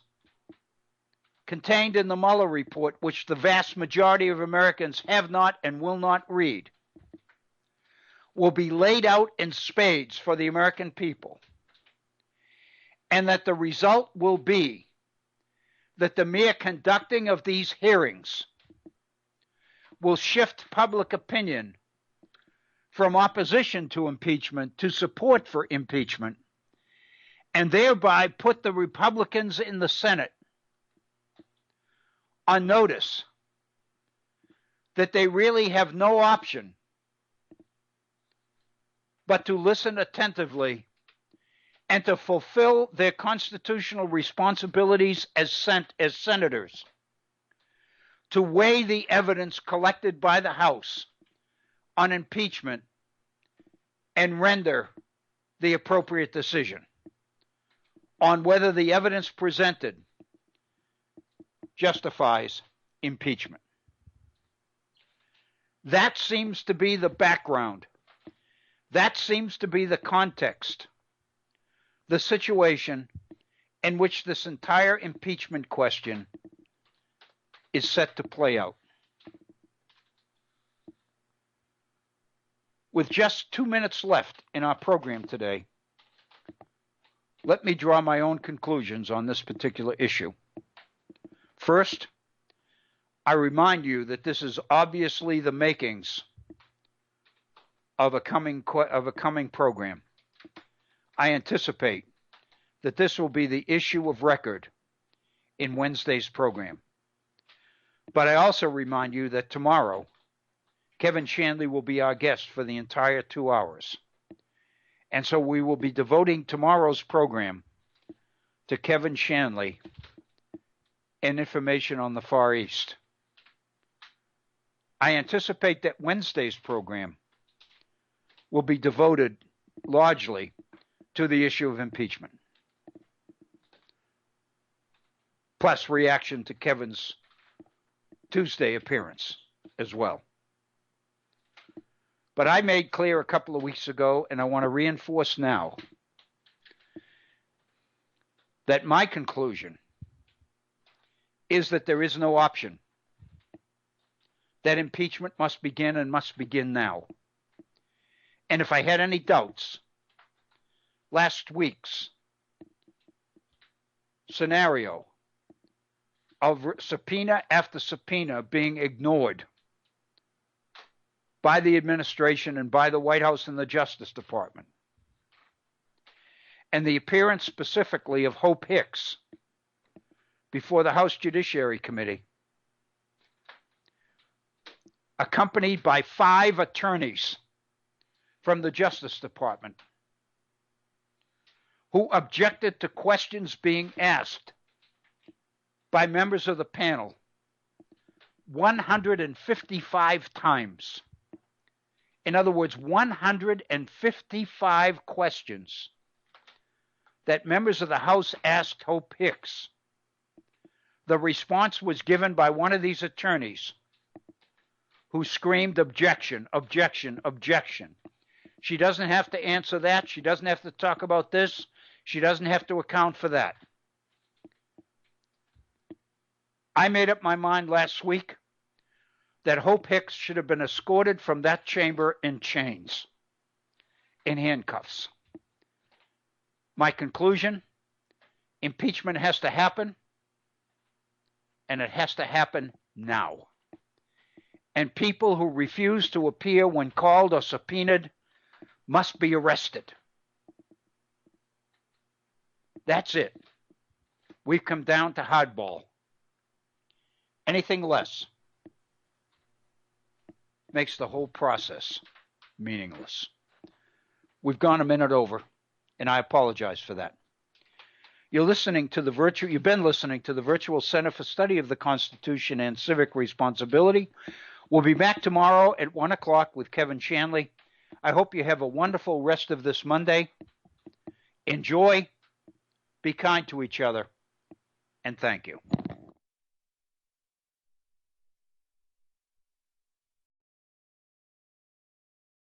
contained in the Mueller report, which the vast majority of Americans have not and will not read, will be laid out in spades for the American people. And that the result will be that the mere conducting of these hearings will shift public opinion from opposition to impeachment to support for impeachment, and thereby put the Republicans in the Senate on notice that they really have no option but to listen attentively and to fulfill their constitutional responsibilities as senators, to weigh the evidence collected by the House on impeachment and render the appropriate decision on whether the evidence presented justifies impeachment. That seems to be the background. That seems to be the context, the situation in which this entire impeachment question is set to play out. With just 2 minutes left in our program today, let me draw my own conclusions on this particular issue. First, I remind you that this is obviously the makings of a coming program. I anticipate that this will be the issue of record in Wednesday's program. But I also remind you that tomorrow, Kevin Shanley will be our guest for the entire 2 hours. And so we will be devoting tomorrow's program to Kevin Shanley and information on the Far East. I anticipate that Wednesday's program will be devoted largely to the issue of impeachment, plus reaction to Kevin's Tuesday appearance as well. But I made clear a couple of weeks ago, and I want to reinforce now, that my conclusion is that there is no option, that impeachment must begin and must begin now. And if I had any doubts, last week's scenario of subpoena after subpoena being ignored by the administration and by the White House and the Justice Department, and the appearance specifically of Hope Hicks before the House Judiciary Committee, accompanied by 5 attorneys from the Justice Department who objected to questions being asked by members of the panel 155 times. In other words, 155 questions that members of the House asked Hope Hicks. The response was given by one of these attorneys who screamed, "Objection, objection, objection." She doesn't have to answer that. She doesn't have to talk about this. She doesn't have to account for that. I made up my mind last week that Hope Hicks should have been escorted from that chamber in chains, in handcuffs. My conclusion, impeachment has to happen, and it has to happen now. And people who refuse to appear when called or subpoenaed must be arrested. That's it. We've come down to hardball. Anything less makes the whole process meaningless. We've gone a minute over, and I apologize for that. You've been listening to the Virtual Center for Study of the Constitution and Civic Responsibility. We'll be back tomorrow at 1 o'clock with Kevin Shanley. I hope you have a wonderful rest of this Monday. Enjoy, be kind to each other, and thank you.